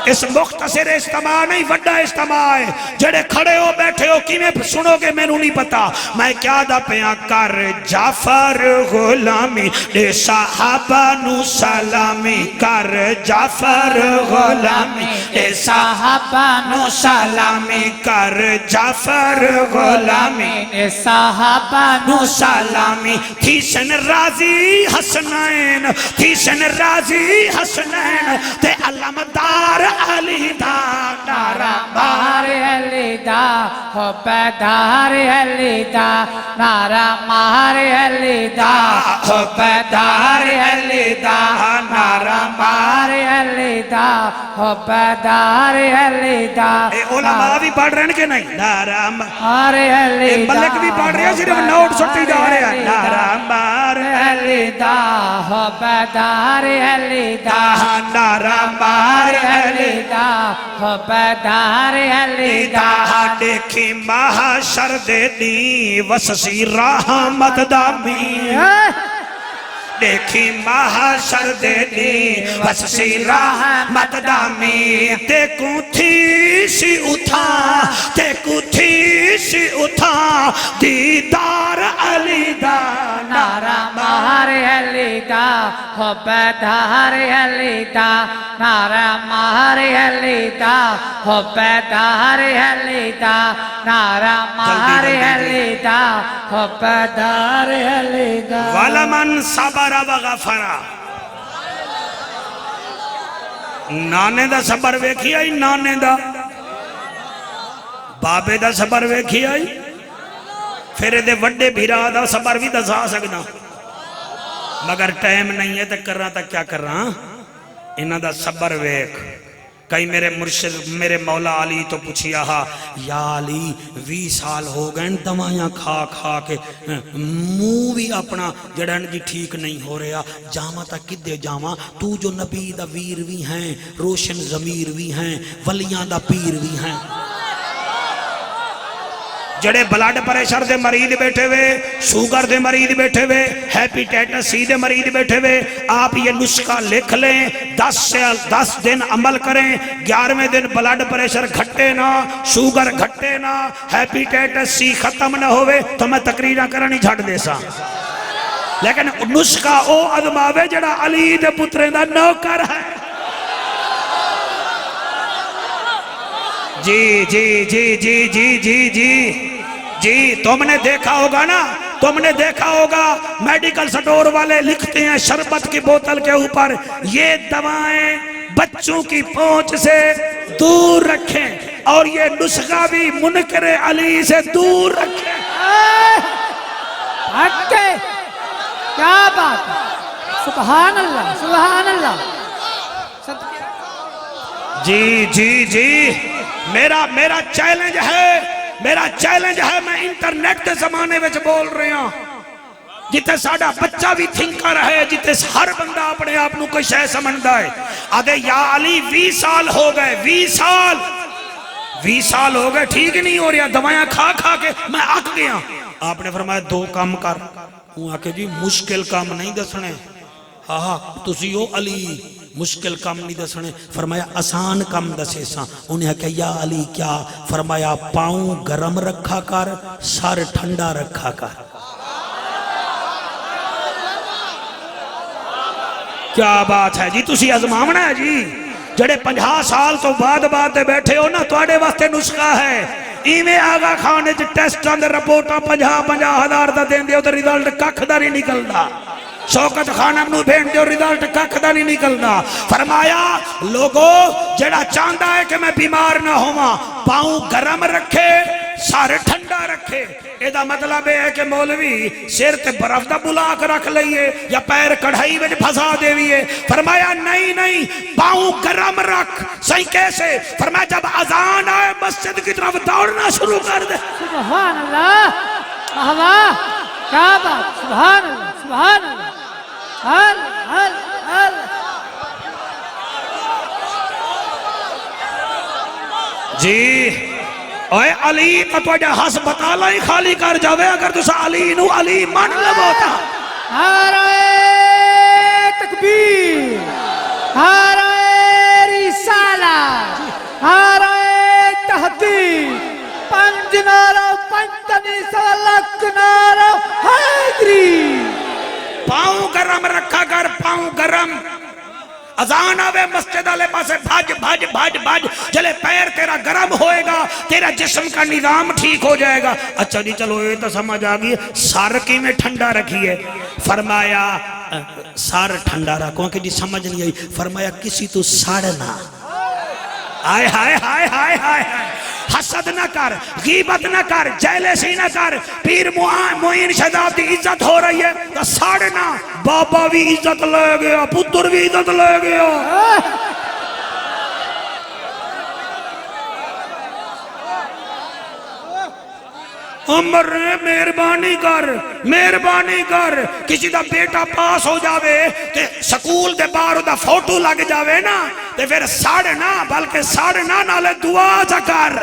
اس مختصر اجتماع نہیں وڈا اجتماع ہے جڑے کھڑے ہو بیٹھے ہو کی میں سنو گے میں نہیں پتا میں کیا دا پیاں کر جعفر غلامی دے صحابہ نو سلامی کر جعفر غلامی دے صحابہ نو سلامی کر جعفر غلامی دے صحابہ نو سلامی تھیسن راضی حسنین تے علمدار علی دا نعرہ مار علی دا حبدار علی دا نعرہ مار علی دا حبدار علی دا نعرہ مار علی دا حبدار علی دا اے علماء بھی پڑھ رہے ہیں کہ نہیں؟ نعرہ مار علی دا ملک بھی پڑھ رہے ہیں، صرف نوٹ سٹی جا رہے ہیں نعرہ مار علی دا حبدار علی دا نعرہ مار علی دا حبدار علی دا دیکھی محشر دے دی وسسی رحمت دامی دیکھی محشر دے دی وسسی رحمت دامی دیکھوں تھی سی اتھا دیکھوں تھی سی اتھا دیدار علی دا نعرہ مار علی دا حبدار علی دا نعرہ مار علی دا حبدار علی دا نعرہ مار علی دا حبدار علی دا وَلَمَنْ صَبَرَ وَغَفَرَ نانے دا صبر ویکھی آئی نانے دا بابے دا صبر ویکھی آئی پھر دے وڈے بھیرا دا صبر بھی دسا سکنا مگر ٹائم نہیں ہے تو کر رہا تھا کیا کر رہا انہاں دا صبر ویکھ کئی میرے مرشد میرے مولا علی تو پوچھیا ہا یا علی 20 سال ہو گئے دوائیاں کھا کھا کے منہ بھی اپنا جڑن جی ٹھیک نہیں ہو رہا جاما تا کدے جاما تو جو نبی دا ویر بھی ہیں روشن ضمیر بھی ہیں ولیاں دا پیر بھی ہیں جڑے بلڈ پریشر دے مریض بیٹھے ہوئے شوگر دے مریض بیٹھے ہوئے ہیپیٹائٹس سی دے مریض بیٹھے ہوئے آپ یہ نسخہ لکھ لیں 10 دن عمل کریں 11ویں دن بلڈ پریشر گھٹے نہ شوگر گھٹے نہ ہیپیٹائٹس سی ختم نہ ہوئے تو میں تقریرہ کرنی جھٹ دے سا لیکن نسخہ او ادماوے جڑا علی دے پترے دا نوکر ہے جی جی جی جی جی جی جی جی تم نے دیکھا ہوگا نا تم نے دیکھا ہوگا میڈیکل سٹور والے لکھتے ہیں شربت کی بوتل کے اوپر یہ دوائیں بچوں کی پہنچ سے دور رکھیں اور یہ نسخہ بھی منکر علی سے دور رکھیں ہٹے کیا بات سبحان اللہ سبحان اللہ جی جی جی میرا چیلنج ہے میں انٹرنیٹ دے زمانے وچ بول رہے ہوں جتے ساڑا بچہ بھی تھنکر ہے جتے ہر بندہ اپنے آپ نو کوئی شے سمجھدا ہے آدھے یا علی 20 سال ہو گئے 20 سال ہو گئے ٹھیک نہیں ہو رہا دوائیاں کھا کھا کے میں اک گیا آپ نے فرمایا 2 کام کر وہ آکے جی مشکل کام نہیں دسنے ہاں تسی ہو علی مشکل کام نہیں دسنے فرمایا آسان کام دسے ساں انہیں کہا یا علی کیا فرمایا پاؤں گرم رکھا کر سر ٹھنڈا رکھا کر کیا بات ہے جی تسی ازماونا ہے جی جڑے 50 سال تو بعد بیٹھے ہو نا توڑے واسطے نسخہ ہے ایویں آگا کھانے جو ٹیسٹاں دے رپورٹاں 50 ہزار دا دین دے ادھر ریزلٹ ککھ دا نہیں نکلدا شوکت خان اپنو بھین دے ریزلٹ ککھ دا نہیں نکلدا فرمایا لوگو جڑا چاندہ ہے کہ میں بیمار نہ ہوا پاؤں گرم رکھے سارے ٹھنڈا رکھے ایدہ مطلب ہے کہ مولوی سیر تے برف دا بلاک رکھ لئیے یا پیر کڑھائی میں پھسا دیوئے فرمایا نہیں پاؤں گرم رکھ صحیح کیسے فرمایا جب اذان آئے مسجد کی طرف دوڑنا شروع کر دے سبحان اللہ اللہ کیا بات سبحان اللہ سبحان اللہ جی اوے علی تا تو جا حس بطالہ ہی خالی کر جاوے اگر تو سا علی نو علی من لبوتا نعرہ تکبیر نعرہ رسالہ نعرہ تحقیق پنج نعرہ پنجتنی سالک نعرہ حیدری پاؤں گرم رکھا کر پاؤں گرم اذان آوے مسجد والے پاسے بھاج چلے پیر تیرا گرم ہوئے گا تیرا جسم کا نظام ٹھیک ہو جائے گا اچھا جی چلو یہ تو سمجھ آگئی سار کی میں ٹھنڈا رکھیے فرمایا سار ٹھنڈا رکھو کہ جی سمجھ نہیں آئی فرمایا کسی تو ساڑنا ہائے ہائے ہائے ہائے ہائے حسد نہ کر، غیبت نہ کر، جیلسی نہ کر. پیر معین شہزاد کی عزت ہو رہی ہے تو ساڑنا. بابا بھی عزت لے گیا، پتر بھی عزت لے گیا. عمر مہربانی کر، مہربانی کر. کسی دا بیٹا پاس ہو جاوے تے سکول دے باہر دا فوٹو لگ جاوے نا تے پھر ساڑنا، بلکہ ساڑنا نالے دعا جا کر.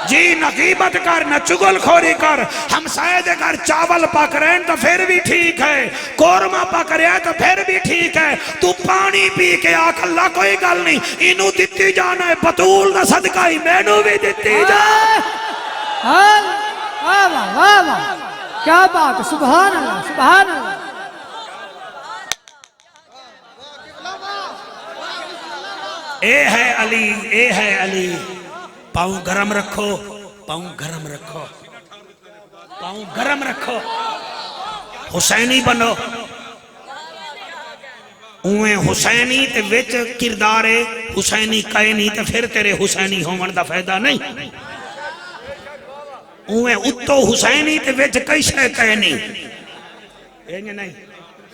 جی نہ غیبت کر، نہ چگل خوری کر. ہمسائے دے گھر چاول پک رہے ہیں تو پھر بھی ٹھیک ہے، قورمہ پک رہے ہیں تو پھر بھی ٹھیک ہے. تو پانی پی کے آکھ اللہ کوئی گل نہیں، انہوں دیتی جانا ہے، بطول دا صدقہ ہی مینوں بھی دیتی جانا. واہ واہ واہ واہ، کیا بات ہے، سبحان اللہ سبحان اللہ. اے ہے علی، اے ہے علی. پاؤں گرم رکھو، پاؤں گرم رکھو، پاؤں گرم رکھو. حسینی بنو. اویں حسینی تے وچ کردار حسینی کہے نہیں تے پھر تیرے حسینی ہون دا فائدہ نہیں. اویں اتو حسینی تے وچ کئی شے کہے نہیں.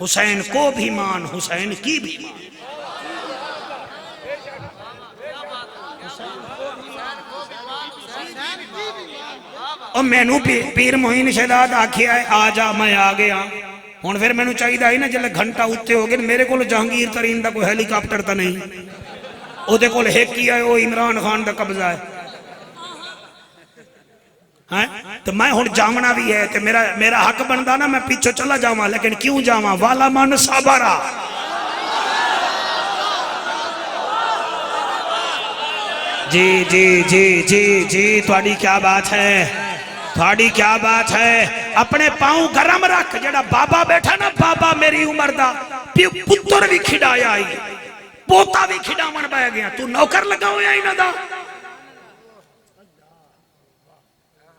حسین کو بھی مان، حسین کی بھی مان. اور میں نو پیر معین شہزاد آکھیا ہے آ جا، میں آ گیا. ہن پھر میں نو چاہیے ہی نا جلے گھنٹہ اتے ہو گئے. میرے کو جہانگیر ترین دا کوئی ہیلی کاپٹر تا نہیں، او دے کول ایک ہی ہے، وہ عمران خان دا قبضہ ہے. تو میں ہن جامنا بھی ہے تو میرا حق بندا نا میں پیچھے چلا جاواں، لیکن کیوں جاواں؟ والا من صبرا. جی جی جی جی جی تھوڑی کیا بات ہے، تھوڑی کیا بات ہے. اپنے پاؤں گرم رکھ. جڑا بابا بیٹھا نا، بابا میری عمر دا پتر بھی کھڈایا آئی، پوتا بھی کھڈاون بہ گیا. تو نوکر لگا ہویا انہاں دا؟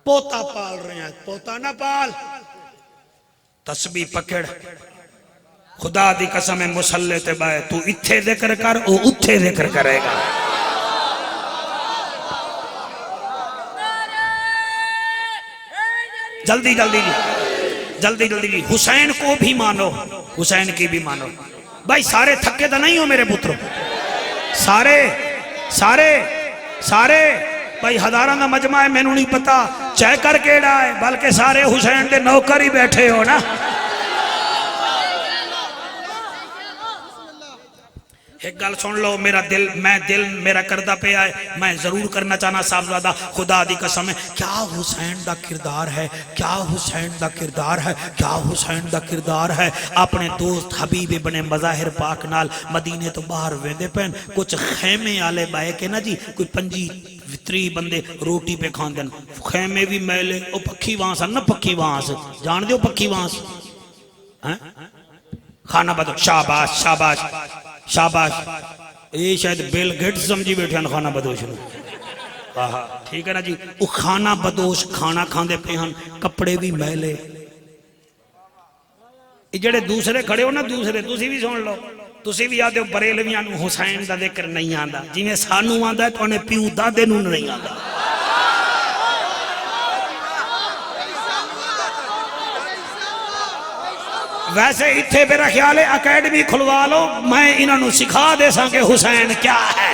پوتا پال رہے ہیں، پوتا نہ پال. تسبیح پکڑ، خدا دی قسم مسلح تے بائے. تو اتھے ذکر کر، او اتھے ذکر کرے گا. جلدی جلدی جی، جلدی جلدی جی. حسین کو بھی مانو، حسین کی بھی مانو. بھائی سارے تھکے تو نہیں ہو میرے پتروں؟ سارے سارے سارے بھائی ہزاراں دا مجمع ہے، میں نوں نہیں پتا چیک کر کیڑا ہے، بلکہ سارے حسین دے نوکر ہی بیٹھے ہو نا. ایک گل سن لو. میرا دل میرا کردہ پہ آئے، میں ضرور کرنا چاہنا صاحبزادہ. خدا دی قسم ہے، کیا حسین دا کردار ہے، کیا حسین دا کردار ہے، کیا حسین دا کردار ہے. اپنے دوست حبیب ابن مظاہر پاک نال مدینے تو باہر ویندے پین. کچھ خیمے آلے بائے کے نا جی، کوئی 25-30 بندے روٹی پہ کھان دن. خیمے بھی میلے، او پکھی وانس نا، پکھی وانس جان دیو، پکھی وانس کھانا بدو. شاباش شاباش شاباش. یہ شاید بیل گیٹس سمجھی بیٹھے ہیں کھانا بدوش نے. ٹھیک ہے نا جی. وہ کھانا بدوش کھانا کھاندے پہ ہن، کپڑے بھی میلے. جڑے دوسرے کھڑے ہو نا، دوسرے تسی بھی سن لو، تسی بھی آدھے ہو بریلویاں نو حسین دا ذکر نہیں آندا. جی میں سانو آندا ہے تو انہیں پیو دادے نو نہیں آندا. ویسے اتھے میرا خیال ہے اکیڈمی کھلوا لو، میں انہوں نے سکھا دے ساں کہ حسین کیا ہے.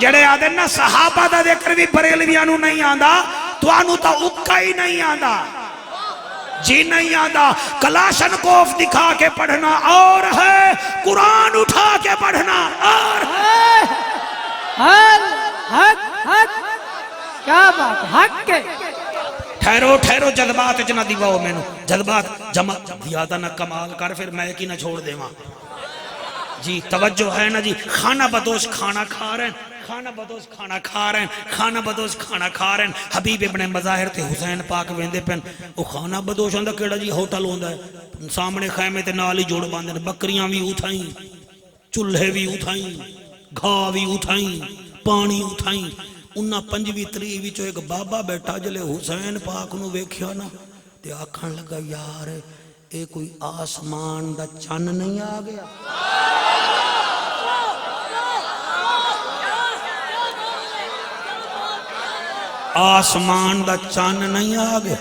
جڑے آدھے نا صحابہ دا ذکر بھی بریلویانو نہیں آندا، تو آنو تا اکا ہی نہیں آندا. جی نہیں آندا. کلاشن کوف دکھا کے پڑھنا اور ہے، قرآن اٹھا کے پڑھنا اور ہے. حق حق، کیا بات، حق کے. ٹھہرو ٹھہرو، جذبات اچنا دیواؤ میں نو. جذبات جمع زیادہ نہ کمال کر، پھر میں کی نہ چھوڑ دے ماں. جی توجہ ہے نا جی. کھانا بدوش کھانا کھا رہے ہیں، کھانا بدوش کھانا کھا رہے ہیں، کھانا بدوش کھانا کھا رہے ہیں. حبیب ابن مظاہر تے حسین پاک ویندے پن. او کھانا بدوش ہوندا کیڑا جی؟ ہوٹل ہوندا ہے سامنے خیمے تے نال ہی جوڑ باندھن. بکریاں بھی اٹھائیں، چولہے بھی اٹھائیں، گھا بھی اٹھائیں، پانی اٹھائیں. انہاں 25-30 وچوں ایک بابا بیٹھا جلے حسین پاک نو ویکھیا نا تے آکھن لگا یار اے کوئی آسمان دا چن نہیں آ گیا. آسمان دا چان نہیں آ گیا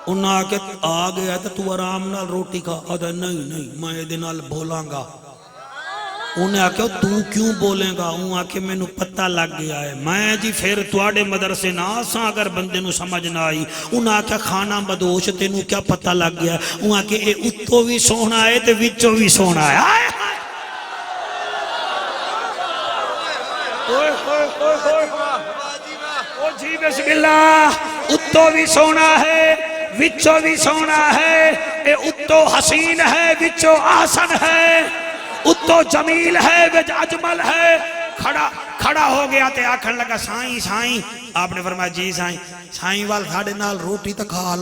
انہاں آکے آ گیا تو آرام نال روٹی کھا آدھا نہیں میں یہ نال بولاں گا انہیں آکے تو کیوں بولیں گا انہیں آکے میں نو پتہ لگ گیا ہے میں جی پھر توڑے مدرسے نہ آساں اگر بندے نو سمجھ نہ آئی انہیں آکے کھانا بدوش تینو کیا پتہ لگ گیا ہے انہیں آکے اے اتو بھی سونا ہے تے وچو بھی سونا ہے او جی بسم اللہ اتو بھی سونا ہے وچو بھی سونا ہے اے اتو حسین ہے وچو آسن ہے اتو جمیل ہے وچ اجمل ہے کھڑا ہو گیا تے آکھن لگا سائیں آپ نے فرمایا جی سائیں وال ساڑے نال روٹی تا کھا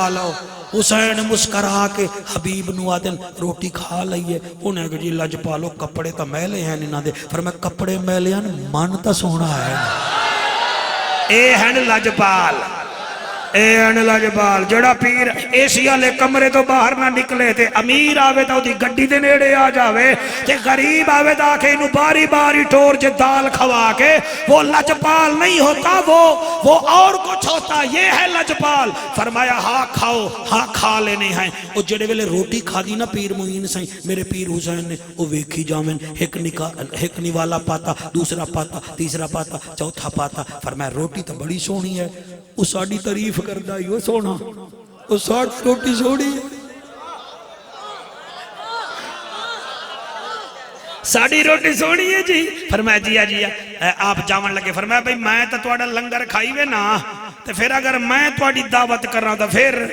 لو حسین مسکرا کے حبیب نو آدن روٹی کھا لئیے انہیں کہ جی لج پالو کپڑے تا میلے ہیں نہ دے فرمایا کپڑے میلے ہیں من تا سونا ہے اے ہیں لج پال جڑا پیر ایسیا لے کمرے تو باہر نہ نکلے تے امیر آوے تا دی گڈی دے نیڑے آ جاوے تے غریب آوے تا کہ انہوں باری ٹور جے دال کھوا کے وہ لجپال نہیں ہوتا وہ اور کچھ ہوتا یہ ہے لجپال فرمایا ہاں کھاؤ ہاں کھا لینے ہیں وہ جڑے ویلے روٹی کھا دی نا پیر معین سائیں میرے پیر حسین نے وہ ویکھی جامن ایک نوالا پاتا دوسرا پاتا تیسرا پاتا چوتھا پاتا فرمایا روٹی تو بڑی سونی ہے وہ ساڑی تعریف کردہ ہی وہ سونا وہ ساڑھ روٹی سوڑی ہے ساڑی روٹی سوڑی ہے جی فرمایا جی آپ جاون لگے فرمایا بھئی میں تو توڑا لنگر کھائی وے نا تو پھر اگر میں توڑی دعوت کر رہا ہوں تو پھر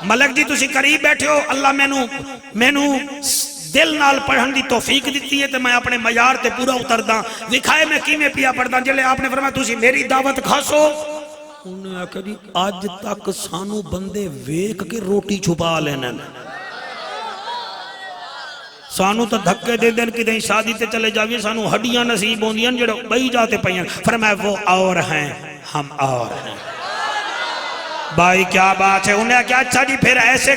ملک جی تسی قریب بیٹھے ہو اللہ میں نو دل نال پڑھن دی توفیق دیتی ہے تو میں اپنے معیار تے پورا اتر دا دکھائے میں کی میں پیا پڑھ دا جلے آپ نے فرمایا تسی میری دعوت کھاسو انہیں آکھا جی آج تک سانو بندے ویک کے روٹی چھپا لینے سانو تو دھکے دے دن کی دیں شادی تے چلے جاویے سانو ہڈیاں نصیب ہوندیاں جڑو بئی جاتے پہیاں فرمایا وہ اور ہیں ہم اور ہیں بھائی کیا بات ہے انہیں کیا اچھا جی پھر ایسے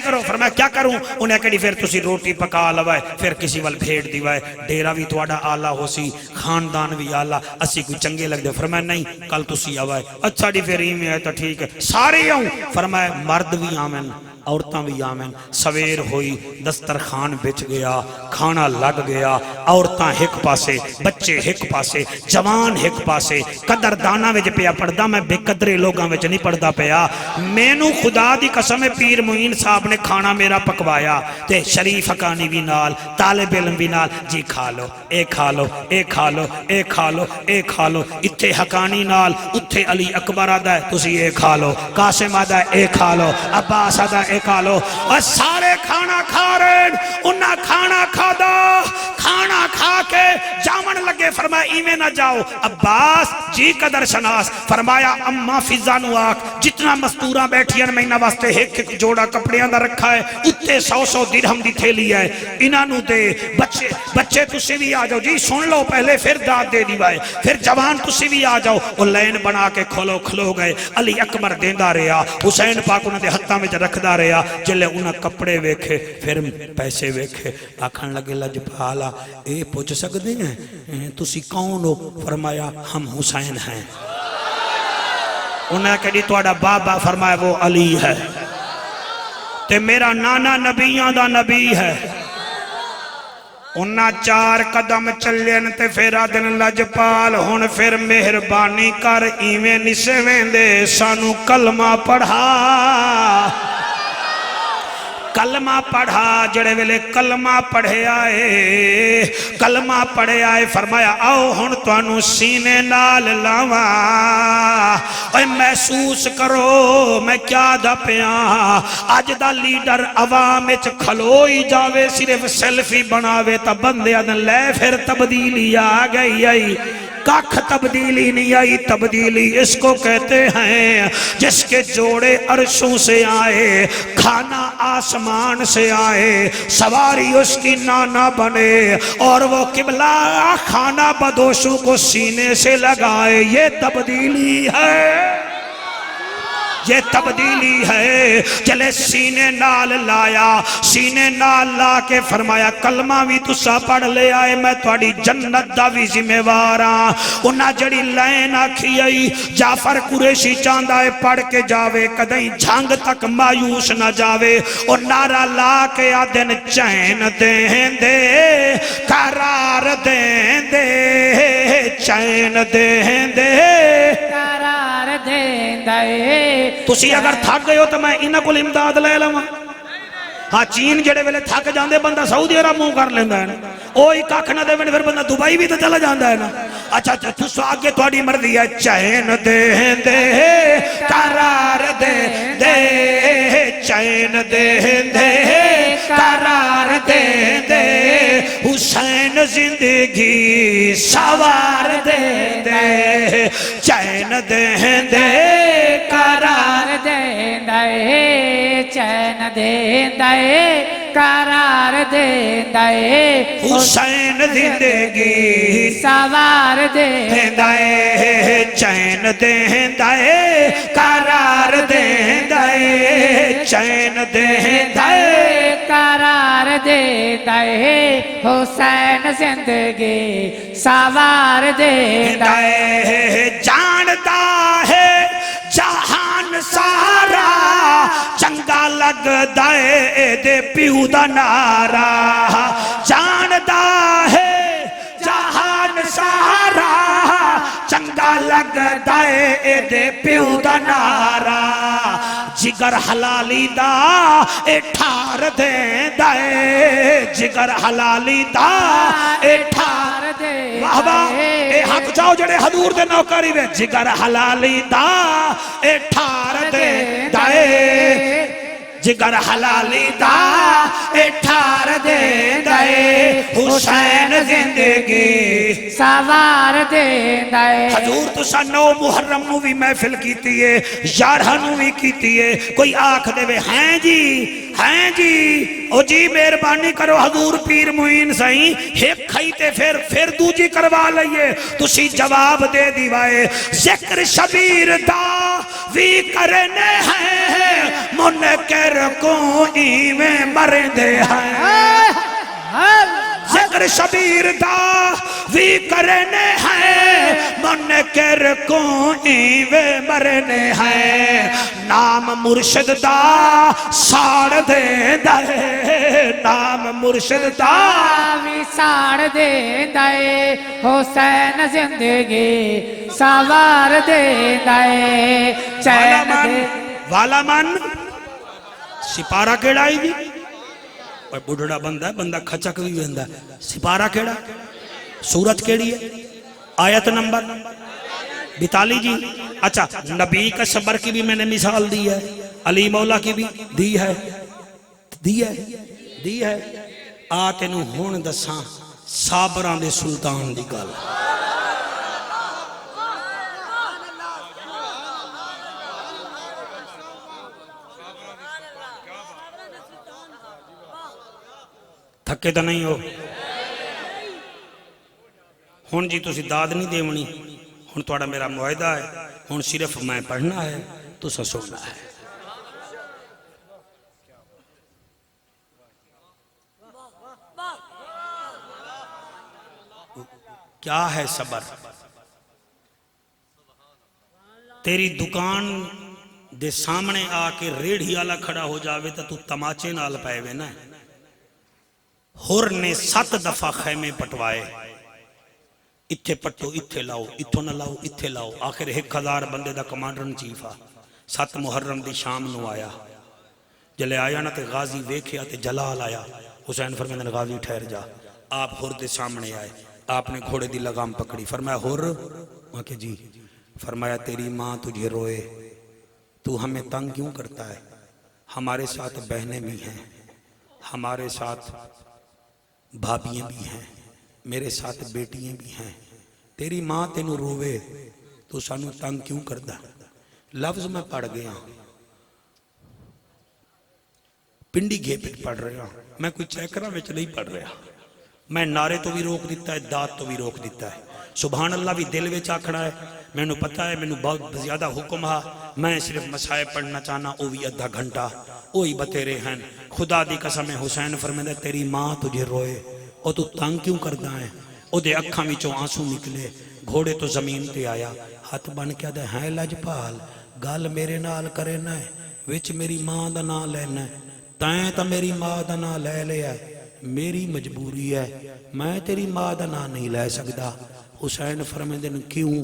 کرو فرمایا کیا کروں انہیں کہا جی پھر تسی روٹی پکا لوائے پھر کسی وال بھیڑ دیوائے ڈیرہ بھی توڑا آلہ ہو سی خاندان بھی آلہ اسی کوئی چنگے لگ دے فرمایا نہیں کل تسی آوائے اچھا جی پھر ہی میں ہے تو ٹھیک ہے سارے آؤں فرمایا مرد بھی آمین عورتاں بھی آمین سویر ہوئی دسترخوان بچ گیا کھانا لگ گیا عورتاں ہک پاسے بچے ہک پاسے جوان ہک پاسے قدر دانا وچ پیا پڑھدا میں بے قدرے لوگاں وچ نہیں پڑھدا پیا مینوں خدا دی قسم پیر معین صاحب نے کھانا میرا پکوایا تے شریف حقانی بھی نال طالب علم بھی نال جی کھا لو اے کھا لو اے کھا لو اے کھا لو اے کھا لو اتھے حقانی نال اتھے علی اکبر آدھا ہے تسی اے کھا لو قاسم آدھا ہے اے کھا لو عباس آدھا ہے کھا لو اور سارے کھانا کھا رہے انہاں کھانا کھا دا کھانا کھا کے جامن لگے فرمایا ایمیں نہ جاؤ عباس جی قدر شناس فرمایا اما فضانو آکھ جتنا مستوراں بیٹھیاں میں انہاں واسطے ایک جوڑا کپڑیاں دا رکھا ہے اتے 100 درہم دی تھیلی ہے انہاں نو دے بچے تسی بھی آ جاؤ جی سن لو پہلے پھر داد دے دیوائے پھر جوان تسی بھی آ جاؤ وہ لین بنا کے کھلو گئے علی اکبر دیندہ رہا حسین پاک انہاں دے ہتھاں میں رکھدا رہا جلے انہاں کپڑے ویکھے پھر پیسے ویکھے آکھن لگے لجپالا اے پوچھ سکتے ہیں تسی کون ہو فرمایا ہم حسین ہیں انہیں کہا توڑا بابا فرمایا وہ علی ہے تے میرا نانا نبیاں دا نبی ہے انہاں 4 قدم چلین تے پھر آدن لجپال ہون پھر مہربانی کر ایویں نسویں دے سانو کلمہ پڑھا کلمہ پڑھا جڑے ویلے کلمہ پڑھے آئے فرمایا آؤ ہن توانو سینے نال لاواں اے محسوس کرو میں کیا دا پیاں اج دا لیڈر عوام وچ کھلوئی جاوے صرف سیلفی بناوے تا بندے آدن لے پھر تبدیلی آ گئی کاکھ تبدیلی نہیں آئی تبدیلی اس کو کہتے ہیں جس کے جوڑے عرشوں سے آئے کھانا آسمان سے آئے سواری اس کی نانا بنے اور وہ قبلہ کھانا بدوشوں کو سینے سے لگائے یہ تبدیلی ہے یہ تبدیلی ہے چلے سینے نال لایا سینے نال لا کے فرمایا کلمہ بھی تسا پڑھ لے آئے میں تھوڑی جنت دا بھی ذمہ واراں انہاں جڑی لائن آکھی آئی جعفر قریشی چاندہ ہے پڑھ کے جاوے کدیں جھنگ تک مایوس نہ جاوے اور نعرہ لا کے آدن چین دیں دے قرار دیں دے چین دیں دے قرار دیں دے تسی اگر تھک گئے ہو تو میں انہاں کو امداد لے لوں ہاں چین جڑے ویلے تھک جاندے بندہ سعودی عرب منہ کر لیندہ ہے نا اوہی کاکھ نہ دے پھر بندہ دبئی بھی تو چلا جاندہ ہے نا اچھا تسو آگے تھوڑی مرضی ہے چین دیں دے قرار دیں دے چین دیں دے قرار دیں دے حسین زندگی سوار دیں دے چین دیں دے قرار دیں دے چین دیں دے قرار دیں دے حسین زندگی سوار دیں دے چین دیں دے قرار دیں دے چین دیں دے قرار دیں دے حسین زندگی سوار دیں دے جانتا ہے جہان سارا چنگا لگ دائے دے پیو دا نارا جانتا ہے جہان سارا چنگا لگ دائے دے پیو دا نارا جگر حلالی دا اے ٹھار دیں دائے جگر حلالی دا اے ٹھار دیں واہ واہ اے حق جاؤ جڑے حضور دے نوکاری وے جگر حلالی دا اے ٹھار دیں دائے جگر حلالی دا اے ٹھار دیں دائے حسین زندگی سوار دیں دے حضور تسا 9 محرم نو بھی محفل کیتی ہے 11 نو بھی کیتی ہے کوئی آنکھ دے وے ہیں جی او جی مہربانی کرو حضور پیر معین سائیں ایک کھائیتے پھر دوجی کروا لئیے تسی جواب دے دیوائے ذکر شبیر دا وی کرنے ہیں منکر کو ایویں مرندے ہیں ذکر شبیر دا وی کرنے ہیں منکر کو ایویں مرنے ہیں نام مرشد دا ساڑ دے دے نام مرشد دا وی ساڑ دیں دے حسین زندگی سوار دیں دے چین دے والا من سپارہ کیڑا آئی دی بڑھڑا بندہ ہے بندہ کھچک بھی بندہ ہے سپارہ کیڑا سورت کیڑی ہے آیت نمبر 42 جی اچھا نبی کا صبر کی بھی میں نے مثال دی ہے علی مولا کی بھی دی ہے آتے نو ہون دساں صابران دے سلطان دی گل تھکے تو نہیں ہو ہون جی تسی داد نہیں دیونی ہون توڑا میرا معاہدہ ہے ہون صرف میں پڑھنا ہے تو سونا ہے کیا ہے صبر تیری دکان دے سامنے آ کے ریڑھی آلا کھڑا ہو جاوے تو تماچے نال پائے وے نا ہور نے 7 دفعہ خیمے پٹوائے اتھے پٹو اتھے لاؤ اتھو نہ لاؤ اتھے لاؤ آخر 1000 بندے دا کمانڈرن چیفا 7 محرم دی شام نو آیا جلے آیا نا تے غازی ویکھیا تے جلال آیا حسین فرمیدن غازی ٹھہر جا آپ ہور دے سامنے آئے آپ نے گھوڑے دی لگام پکڑی فرمایا ہور وہاں کہ جی فرمایا تیری ماں تجھے روئے تو ہمیں تنگ کیوں کرتا ہے ہمارے ساتھ بہنیں بھی ہیں ہمارے ساتھ بھابیاں بھی ہیں میرے ساتھ بیٹیاں بھی ہیں تیری ماں تینوں روے تو سانو تنگ کیوں کردا لفظ میں پڑھ گیا پنڈی گھے پہ پڑھ رہا میں کوئی چیکرہ وچ نہیں پڑھ رہا میں نعرے تو بھی روک دیتا ہے داد تو بھی روک دیتا ہے سبحان اللہ بھی دل وچ آکھنا ہے مینوں پتہ ہے مینوں بہت زیادہ حکم ہا میں صرف مسائب پڑھنا چاہنا او بھی آدھا گھنٹہ وہی بتیرے ہیں خدا دی قسم حسین فرمائندا تیری ماں تجھے روئے او تو تنگ کیوں کردا ہے او دے اکھاں وچوں آنسو نکلے گھوڑے تو زمین تے آیا ہاتھ بن کے آدھا ہے لجپال گل میرے نال کرے نہ وچ میری ماں دا نام لینا ہے تائیں تا میری ماں دا نام لے لیا میری مجبوری ہے میں تیری ماں دا نام نہیں لے سکدا حسین فرمائندے نے کیوں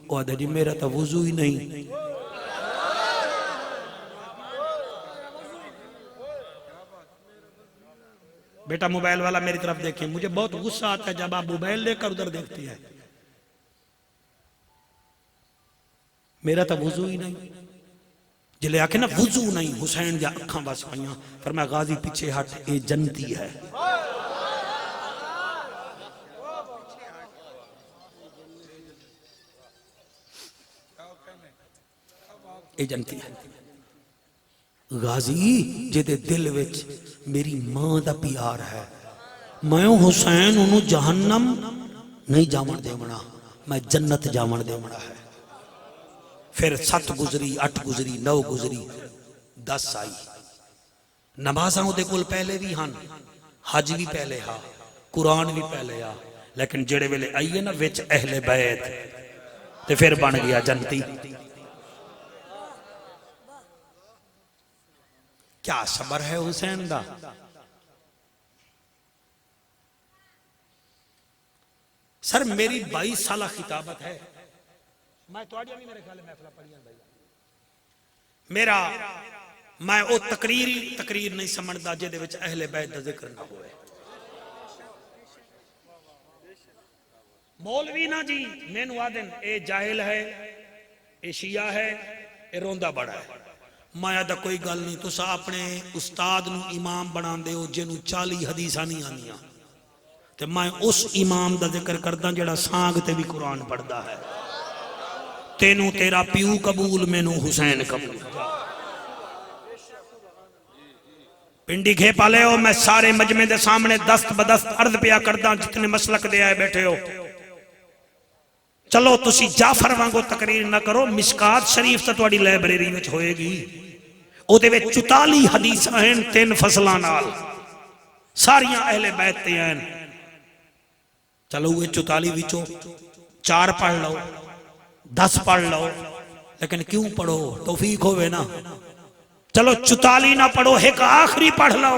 او آدھا جی میرا تا وضو ہی نہیں بیٹا موبائل والا میری طرف دیکھیں مجھے بہت غصہ آتا ہے جب آپ موبائل لے کر ادھر دیکھتی ہے میرا تا وضو ہی نہیں جلے آکھے نا وضو نہیں حسین جا اکھاں بس پائیاں فرمایا غازی پیچھے ہٹ اے جنتی ہے اے جنتی ہے غازی جدے دل وچ میری ماں دا پیار ہے میں حسین انہوں جہنم نہیں جامن دے منا میں جنت جامن دے منا ہے پھر 7 گزری 8 گزری 9 گزری 10 آئی نمازاں دے کول پہلے بھی ہن حج بھی پہلے ہا قرآن بھی پہلے ہا لیکن جڑے ویلے آئیے نا وچ اہل بیت تے پھر بن گیا جنتی کیا صبر ہے حسین دا سر میری 22 سالہ خطابت ہے میں توڑیا بھی میرے خیال میں محفلہ پڑھیاں بھائی میرا میں او تقریر نہیں سمجھدا جے وچ اہل بیت دا ذکر نہ ہوئے مولوی نا جی مینوں آدن اے جاہل ہے اے شیعہ ہے اے روندا بڑا ہے مایا دا کوئی گل نہیں تسا اپنے استاد نو امام بنا دے ہو جنو 40 حدیثاں نہیں آنیاں تے میں اس امام دا ذکر کردہ جڑا سانگ تے بھی قرآن پڑھدا ہے تینوں تیرا پیو قبول مینوں حسین قبول پنڈی گھے پالے ہو میں سارے مجمع دے سامنے دست بدست عرض پیا کردہ جتنے مسلک دے آئے بیٹھے ہو چلو تسی جعفر وانگو تقریر نہ کرو مشکات شریف تا تواڈی لائبریری وچ ہوئے گی او دے وچ 44 حدیث ہیں 3 فصلاں نال ساریاں اہل بیت تے ہیں چلو وہ 44 وچوں 4 پڑھ لو 10 پڑھ لو لیکن کیوں پڑھو توفیق ہوئے نا چلو 44 نہ پڑھو ایک آخری پڑھ لو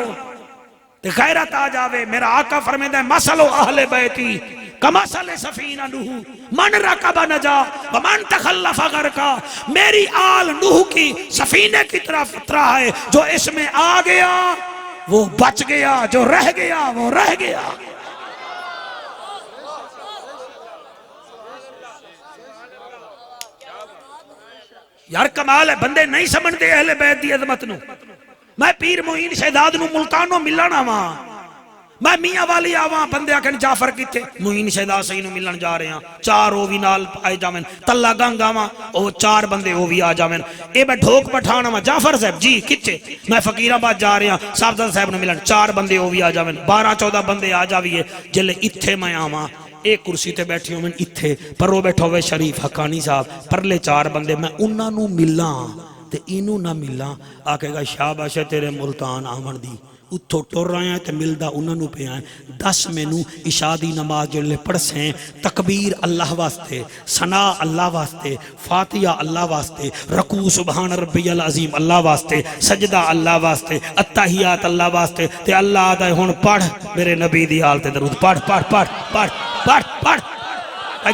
تے غیرت آ جاوے میرا آقا فرمیدہ ہے مسلو اہل بیتی کمثل سفینہ نوح من رکب نجا ومن تخلف غرقا میری آل نوح کی سفینے کی طرف اترا ہے جو اس میں آ گیا وہ بچ گیا جو رہ گیا وہ رہ گیا یار کمال ہے بندے نہیں سمجھتے اہل بیت دی عظمت نو میں پیر معین شہداد نو ملتانوں ملن آواں میں میاں والی آواں بندے آکھن جعفر کیتے معین شہداد صحیح نو ملن جا رہے ہیں 4 وہ بھی نال آئے جاویں تلا گنگ آواں او 4 بندے وہ بھی آ جاویں اے میں ڈھوک پٹھان آواں جعفر صاحب جی کتے میں فقیر آباد جا رہے ہیں صاحبزادہ صاحب نو ملن 4 بندے وہ بھی آ جاویں 12-14 بندے آ جاویے جلے اتھے میں آواں ایک کرسی تے بیٹھی ہوں میں اتھے پرو بیٹھا ہوئے شریف حقانی صاحب پرلے 4 بندے میں انہاں نو ملاں تے اینو نہ ملاں آکے گا شاباش ہے تیرے ملتان آمن دی اتھو ٹور رہے ہیں تے ملدہ انہاں نو پہ آئیں 10 مینو اشادی نماز جلے پڑھ سیں تکبیر اللہ واسطے ثنا اللہ واسطے فاتحہ اللہ واسطے رکوع سبحان ربی العظیم اللہ واسطے سجدہ اللہ واسطے التحیات اللہ واسطے تے اللہ آدھائے ہون پڑھ میرے نبی دی آل تے درود پڑھ پڑھ پڑھ پڑھ پڑھ پڑھ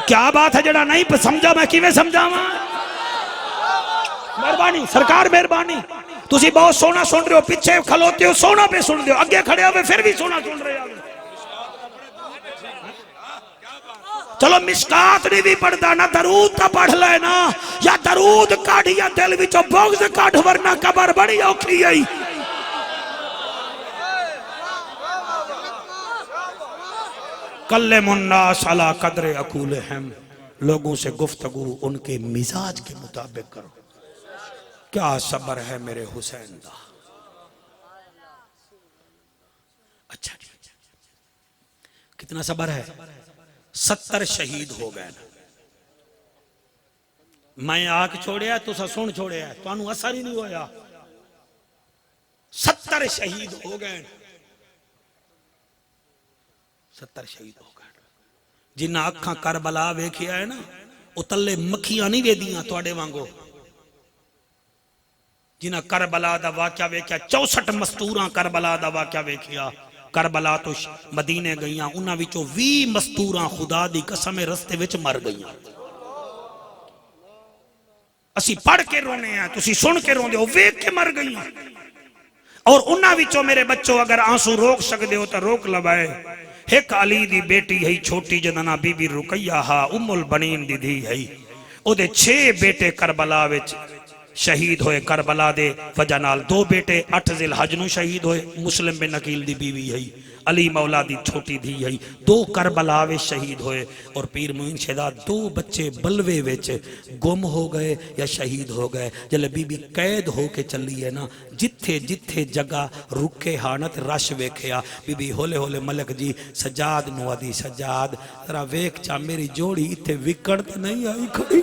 کیا بات ہے جڑا نہیں سمجھا میں کیویں سمجھا ماں مہربانی سرکار مہربانی تسی بہت سونا سن رہے ہو پیچھے کھلوتے ہو سونا پہ سن رہے ہو اگے کھڑے ہوئے پھر بھی سونا سن رہے ہو چلو مشکات نہیں بھی پڑھتا نہ درود تا پڑھ لے نا یا درود کاڑھ یا دل وچوں بغض کاڑھ ورنہ قبر بڑی اوکھی ہے کلم الناس علی قدر عقولہم لوگوں سے گفتگو ان کے مزاج کے مطابق کرو کیا صبر ہے میرے حسین دا اچھا کتنا صبر ہے 70 شہید ہو گئے. میں آگ چھوڑیا تسا سن چھوڑیا تانوں اثر ہی نہیں ہویا. 70 شہید ہو گئے. 70 شہید ہو گئے. جنہ اکھاں کربلا ویکھیا ہے نا او تلے مکھیاں نہیں ویدیاں تواڈے وانگو. جنہ کربلا دا واقعہ ویکھیا 64 مستوراں کربلا دا واقعہ ویکھیا. کربلا تو مدینے گئیاں انہاں وچوں 20 مستوراں خدا دی قسم رستے وچ مر گئیاں. اسی پڑھ کے رونے ہیں تسی سن کے روندے ہو ویکھ کے مر گئیاں. اور انہاں وچوں میرے بچوں اگر آنسو روک سکدے ہو تو روک لوائے. ایک علی دی بیٹی ہے چھوٹی جدا نا بی بی رقیہ ہا ام البنین دی دھی ہے. او دے 6 بیٹے کربلا وچ شہید ہوئے. کربلا دے وجہ نال 2 بیٹے 8 ذی الحج نو شہید ہوئے. مسلم بن عقیل دی بیوی ہے. علی مولا دی چھوٹی دھی ہے. 2 کربلا وچ شہید ہوئے. اور پیر معین شہزاد 2 بچے بلوے وچ گم ہو گئے یا شہید ہو گئے. جلے بی بی قید ہو کے چلی ہے نا جتھے جتھے جگہ رکے حانت رش ویکھیا. بی بی ہولے ہولے ملک جی سجاد نو آدھی سجاد ذرا ویکھ چا میری جوڑی اتھے وکڑ تے نہیں آئی کھڑی.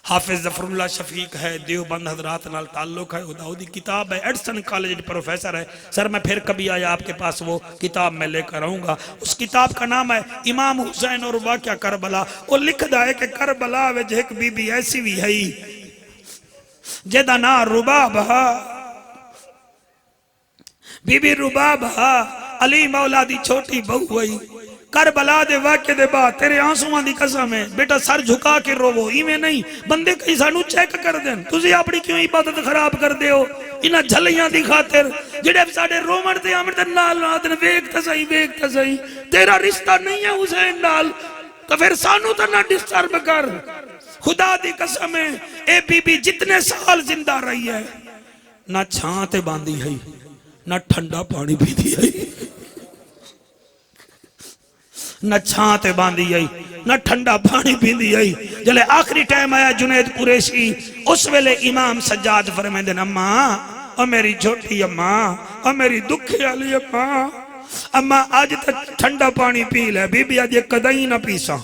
حافظ ظفر اللہ شفیق ہے دیوبند حضرات نال تعلق ہے. خداؤدی کتاب ہے ایڈسن کالج پروفیسر ہے. سر میں پھر کبھی آیا آپ کے پاس وہ کتاب میں لے کر آؤں گا. اس کتاب کا نام ہے امام حسین اور واقعہ کربلا. وہ لکھدا ہے کہ کربلا وچ ایک بی بی ایسی بھی ہے جدا نا رباب ہا. بی بی رباب ہا علی مولا دی چھوٹی بہو ہوئی. کربلا دے واقعے دے بعد تیرے آنسوان دی قسم ہے بیٹا سر جھکا کے روو. ایویں نہیں بندے کئی سانو چیک کر دیں. تسی اپنی کیوں عبادت خراب کر دے ہو انہاں جھلیاں دی خاطر جڑے ساڈے رومن تے آمن تے نال نال ویکھ تے صحیح تیرا رشتہ نہیں ہے حسین نال تو پھر سانو تے نہ ڈسٹرب کر. خدا دی قسم ہے اے بی بی جتنے سال زندہ رہی ہے نہ چھاں تے باندھی ہے نہ ٹھنڈا پانی پیتی ہے. نہ چھاں تے باندھی آئی نہ ٹھنڈا پانی پیندی آئی. جلے آخری ٹائم آیا جنید قریشی اس ویلے امام سجاد فرمیندن اماں او میری چھوٹی اماں او میری دکھی علی اماں آج تک ٹھنڈا پانی پی لے. بی بی آج یہ قدائی نہ پیسا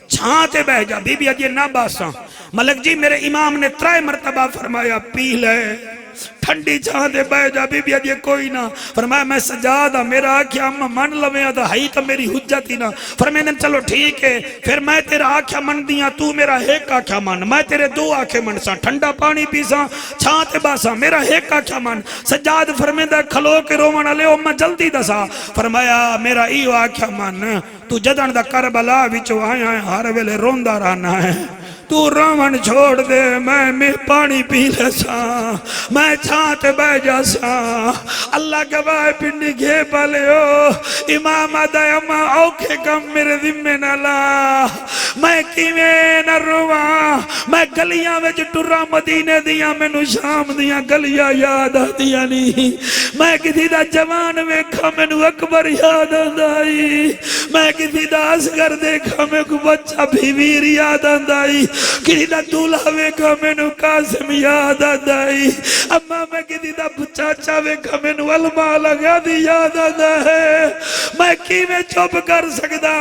چھاں تے بہ جا. بی بی آج یہ نہ باسا. ملک جی میرے امام نے 3 مرتبہ فرمایا پی لے ٹھنڈی چھاں دے بہ جا. بی بی آج یہ کوئی نہ. فرمایا میں سجادہ میرا آکھیا اماں من لویا دا ہی تو میری حجت ہی نہ. فرمایا چلو ٹھیک ہے پھر میں تیرا آکھیا من دیاں تو میرا ایک آکھیا من. میں تیرے 2 آکھے من سا ٹھنڈا پانی پیسا چھاں تے باسا میرا ایک آکھیا من. سجاد فرمایا کھلو کے رومن علیہ اماں جلدی دسا. فرمایا میرا ایو آکھیا من تو جدن دا کربلا وچوں آیا ہے ہر ویلے روندا رہنا ہے. تو رومن چھوڑ دے میں پانی پی لے سا میں چھانتے بہ جا سا. اللہ گواہ پنڈی گھے پالے ہو امام آدھائے اماں اوکھے کم میرے ذمہ نہ لا. میں کیویں نہ رواں میں گلیاں وچ ٹرا مدینے دیاں مینوں شام دیاں گلیاں یاد آدیاں نہیں. میں کسی دا جوان ویکھا مینوں اکبر یاد آندائی. میں کسی دا اصغر دیکھا میں کو بچہ بھیویر یاد آندائی. کسی دا دولہ ویکھا مینوں قاسم یاد آندائی. اما میں کسی دا چاچا ویکھا مینوں علماء لگا دی یاد آندا ہے. میں کیویں چپ کر سکدا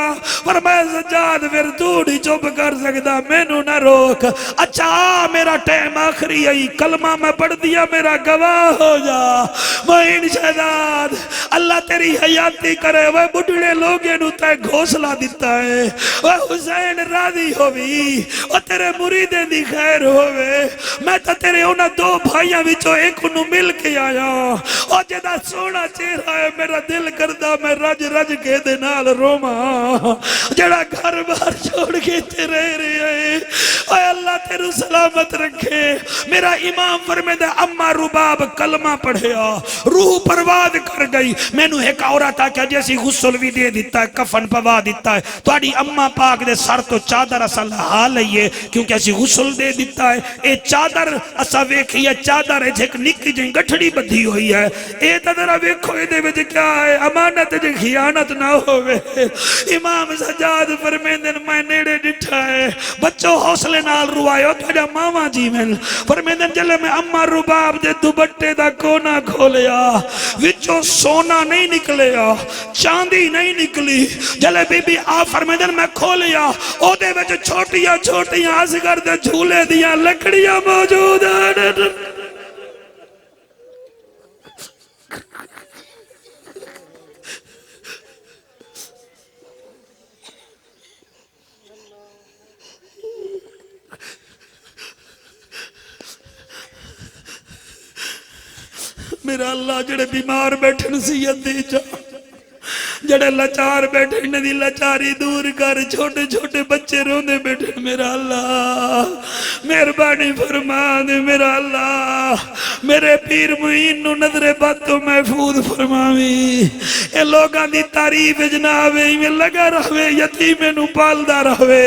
پر میں سجاد پھر تو نہیں چپ کر سکدا مینوں نہ روک. اچھا میرا ٹائم آخری آئی کلمہ میں پڑھ دیا میرا گواہ ہو جا. معین شہزاد اللہ تیری حیاتی کرے وہ بڑھڑے لوگے نو تے گھوسلا دیتا ہے. وہ حسین راضی ہوئی وہ تیرے مریدیں دی خیر ہوئے. میں تا تیرے انہاں 2 بھائیاں وچوں ایک انہوں مل کے آیا اور جدہ سونا چہرہ ہے میرا دل کردہ میں رج رج کے دے نال روما. جڑا گھر بار چھوڑ کے تے رہ رہے ہیں اے اللہ تیرو سلامت رکھے میرا امام فرمیدہ اما رباب کلمہ پڑھیا روح پرواد کر گئی میں نو ایک عورت آکیا جیسی غسل بھی دے دیتا ہے کفن پوا دیتا ہے توڑی اما پاک دے سر تو چادر اصل حال ہے کیونکہ ایسی غسل دے دیتا ہے اے چادر اسا ویکھی ہے چادر ہے جھک نکی جن گٹھڑی بدھی ہوئی ہے اے تدرہ ویکھو اے دے وچ کیا ہے امانت جے خیانت نہ ہوئے امام سجاد فرمیندن میں نیڑے ڈٹھا ہے بچوں حوصلے نال روائے تھوڑا ماما جی میں فرمیندن جلے میں اما رباب دے دوبٹے دا کونا کھولیا وچوں سونا نہیں نکلیا چاندی نہیں نکلی جلے بی بی آ فرمیندن میں کھولیا او دے وچ چھوٹیاں چھوٹیاں اصغر دے جھولے دیاں لکڑیاں موجود ہیں میرا اللہ جڑے بیمار بیٹھے نصیحت دی جا جڑے لچار بیٹھے انہیں دی لچاری دور کر چھوٹے چھوٹے بچے روندے بیٹھے میرا اللہ مہربانی فرما دے میرا اللہ میرے پیر معین نو نظر بد تو محفوظ فرماوی اے لوگاں دی تعریف جنابے میں لگا رہوے یتیمے نو پالدا رہوے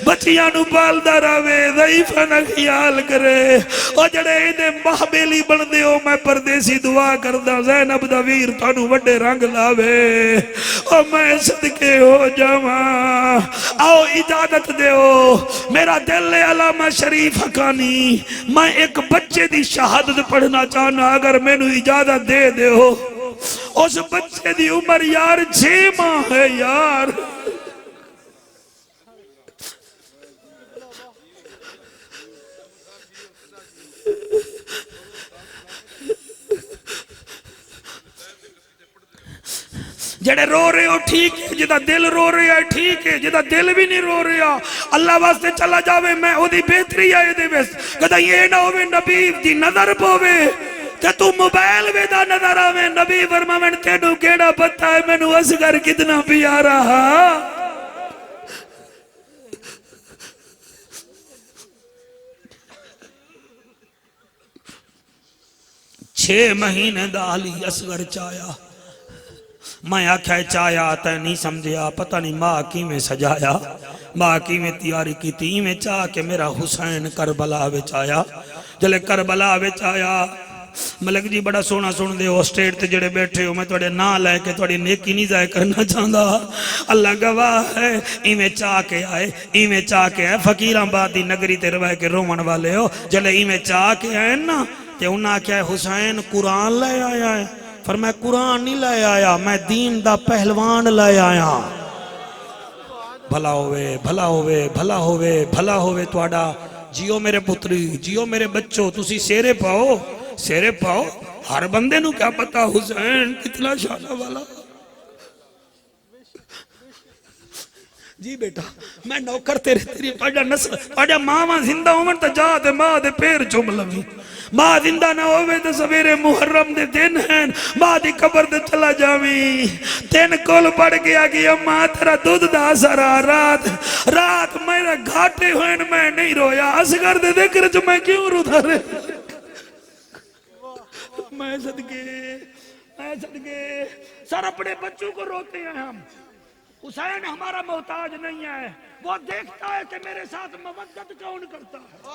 بچیاں نو پالدا رہوے ضعیفہ نہ خیال کرے او جڑے دے محبیلی بن دے ہو میں پردیسی دعا کردہ زینب دا ویر تانو وڈے رنگ لاوے او میں صدقے ہو جاواں آؤ اجازت دے ہو میرا دل علامہ شریف حقانی میں ایک بچے دی شہادت پڑھنا چاہنا اگر میں نو اجازت دے دے ہو اس بچے دی عمر یار 6 ماہ ہے یار جڑے رو رہے ہو ٹھیک ہے جدہ دل رو رہے ہے ٹھیک ہے جدہ دل بھی نہیں رو رہے اللہ واسطے چلا جاوے میں او دی بہتری آئے دے بس کہتا یہ نہ ہوئے نبی دی نظر پوے کہ تو موبائل وے دا نظر آوے نبی فرما میں تینو کیڑا پتا ہے میں نو اصغر کتنا پیارا ہاں 6 مہینے دا علی اصغر چایا میں آکھا چایا آتا ہے نہیں سمجھیا پتہ نہیں ماں کی میں سجایا ماں کی میں تیاری کی تھی میں چاہ کہ میرا حسین کربلا وچ آیا جلے کربلا وچ آیا ملک جی بڑا سونا سن دے ہو سٹیٹ تے جڑے بیٹھے ہو میں توڑے نا لے کے توڑی نیکی نہیں ضائع کرنا چاہتا اللہ گواہ ہے ایمیں چاہ کے آئے فقیران بادی نگری تے روائے کے رومن والے ہو جلے ایمیں چاہ کے آئے نا کہ انہاں کیا ہے حسین قرآن لے آیا ہے فرمایا قرآن نہیں لے آیا میں دین دا پہلوان لے آیا بھلا ہوئے بھلا ہوئے بھلا ہوئے بھلا ہوئے توڑا جیو میرے پتری جیو میرے بچوں تسی سیرے پاؤ ہر بندے نو کیا پتا حسین کتنا شانہ والا جی بیٹا میں نوکر تیری پڑھا نسل پڑھا ماں زندہ ہوں تا جا دے ماں دے پیر چوم لگی ماں زندہ نہ ہوئے تو سویرے محرم دے دن ہیں ماں دی قبر دے چلا جاویں تین کول پڑ گیا کہ اماں تیرا دودھ دا سرا رات میرا گھاٹے ہوئے میں نہیں رویا اصغر دے ذکر جو میں کیوں رو دھا رہے میں صدقے سر اپنے بچوں کو روتے ہیں ہم حسین ہمارا محتاج نہیں ہے وہ دیکھتا ہے کہ میرے ساتھ مودت کون کرتا ہے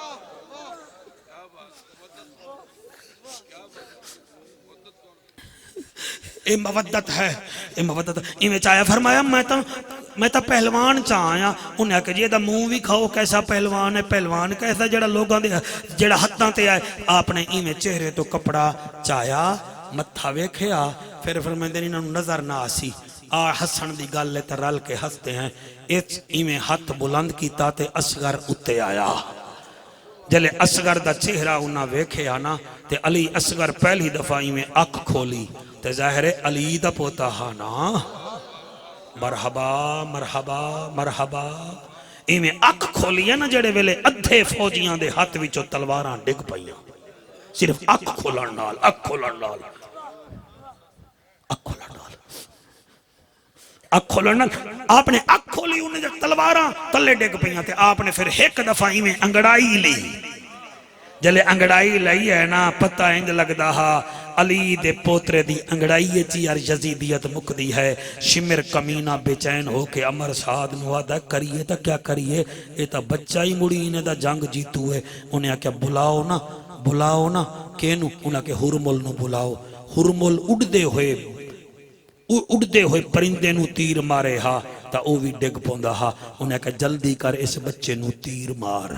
اے مودت ہے اے مودت میں چاہیا فرمایا میں تا پہلوان چاہیا انہیں کہ جی دا منہ بھی کھاؤ کیسا پہلوان ہے پہلوان کیسا جڑا لوگاں دے جڑا ہتھاں تے آئے آپ نے میں چہرے تو کپڑا چاہیا متھا ویکھیا پھر فرمائے دینی نظر نہ آسی حسن دی گل تے رل کے ہستے ہیں میں ہاتھ بلند کیتا تے اصغر اتے آیا جلے اصغر دا چہرہ انہاں ویکھے آنا تے علی اصغر پہلی دفعہ میں اکھ کھولی تے ظاہر علی دا پوتا ہانا مرحبا مرحبا مرحبا میں اکھ کھولی ہے نا جڑے ویلے ادھے فوجیاں دے ہاتھ وچوں تلواراں ڈگ پئیاں صرف اکھ کھولن نال اکھ کھولنا آپ نے اکھ کھولی انہیں جب تلواراں تلے ڈگ پئیاں تے آپ نے پھر ایک دفعہ میں انگڑائی لی جلے انگڑائی لئی ہے نا پتہ انج لگدا ہا علی دے پوترے دی انگڑائی چی یار یزیدیت مکدی ہے شمر کمینہ بے چین ہو کے عمر سعد نو آدھا کریے تا کیا کریے یہ تا بچہ ہی مڑی انہیں دا جنگ جیتو ہے انہیں کیا بلاؤ نا کینو انہیں کہ ہرمل نو بلاؤ ہرمل اڑدے ہوئے پرندے نو تیر مارے ہا تا او بھی ڈگ پوندا ہا انہیں کہ جلدی کر اس بچے نو تیر مار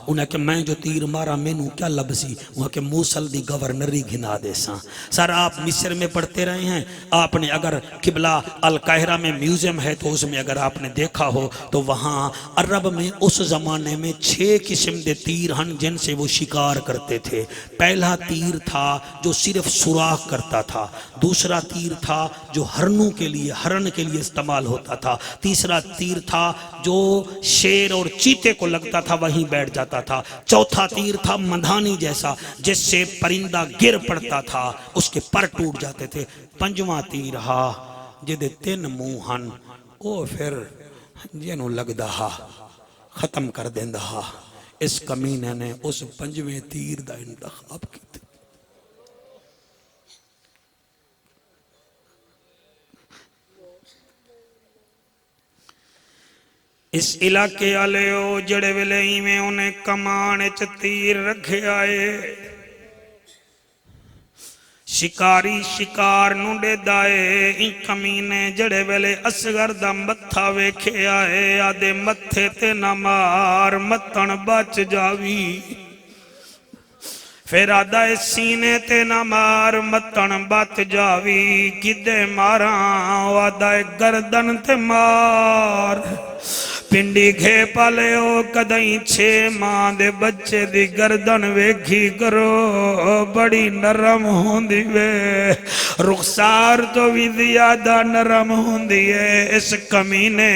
انہیں کہ میں جو تیر مارا میں نو کیا لبسی انہیں کہ موسل دی گورنری گھنا دے ساں سر آپ مصر میں پڑھتے رہے ہیں آپ نے اگر قبلہ القاہرہ میں میوزیم ہے تو اس میں اگر آپ نے دیکھا ہو تو وہاں عرب میں اس زمانے میں 6 قسم دے تیر ہن جن سے وہ شکار کرتے تھے پہلا تیر تھا جو صرف سوراخ کرتا تھا دوسرا تیر تھا جو ہرن کے لیے استعمال ہوتا تھا تیسرا تیر تھا جو شیر اور چیتے کو لگتا تھا وہیں بیٹھ جاتا تھا چوتھا تیر تھا مندھانی جیسا جس سے پرندہ گر پڑتا تھا اس کے پر ٹوٹ جاتے تھے پنجواں تیر ہا جدے 3 منہ ہن او پھر جنوں لگدا ہا ختم کر دیندا ہا اس کمینے نے اس 5ویں تیر دا انتخاب کیتا اس علاقے آلے ہو جڑے ویلے ہی میں انہیں کمانے چ تیر رکھے آئے شکاری شکار نوڈے دائے ان کمینے جڑے ویلے اصغر دا متھا ویکھے آئے آدھے متھے تے نہ مار متن بچ جاوی پھر آدھا سینے تے نہ مار متن بچ جاوی کدے ماراں آدھا گردن تے مار پنڈی گھے پالے ہو کدائیں 6 ماں دے بچے دی گردن ویکھی کرو بڑی نرم ہوندی وے رخسار تو بھی زیادہ نرم ہوندی ہے اس کمینے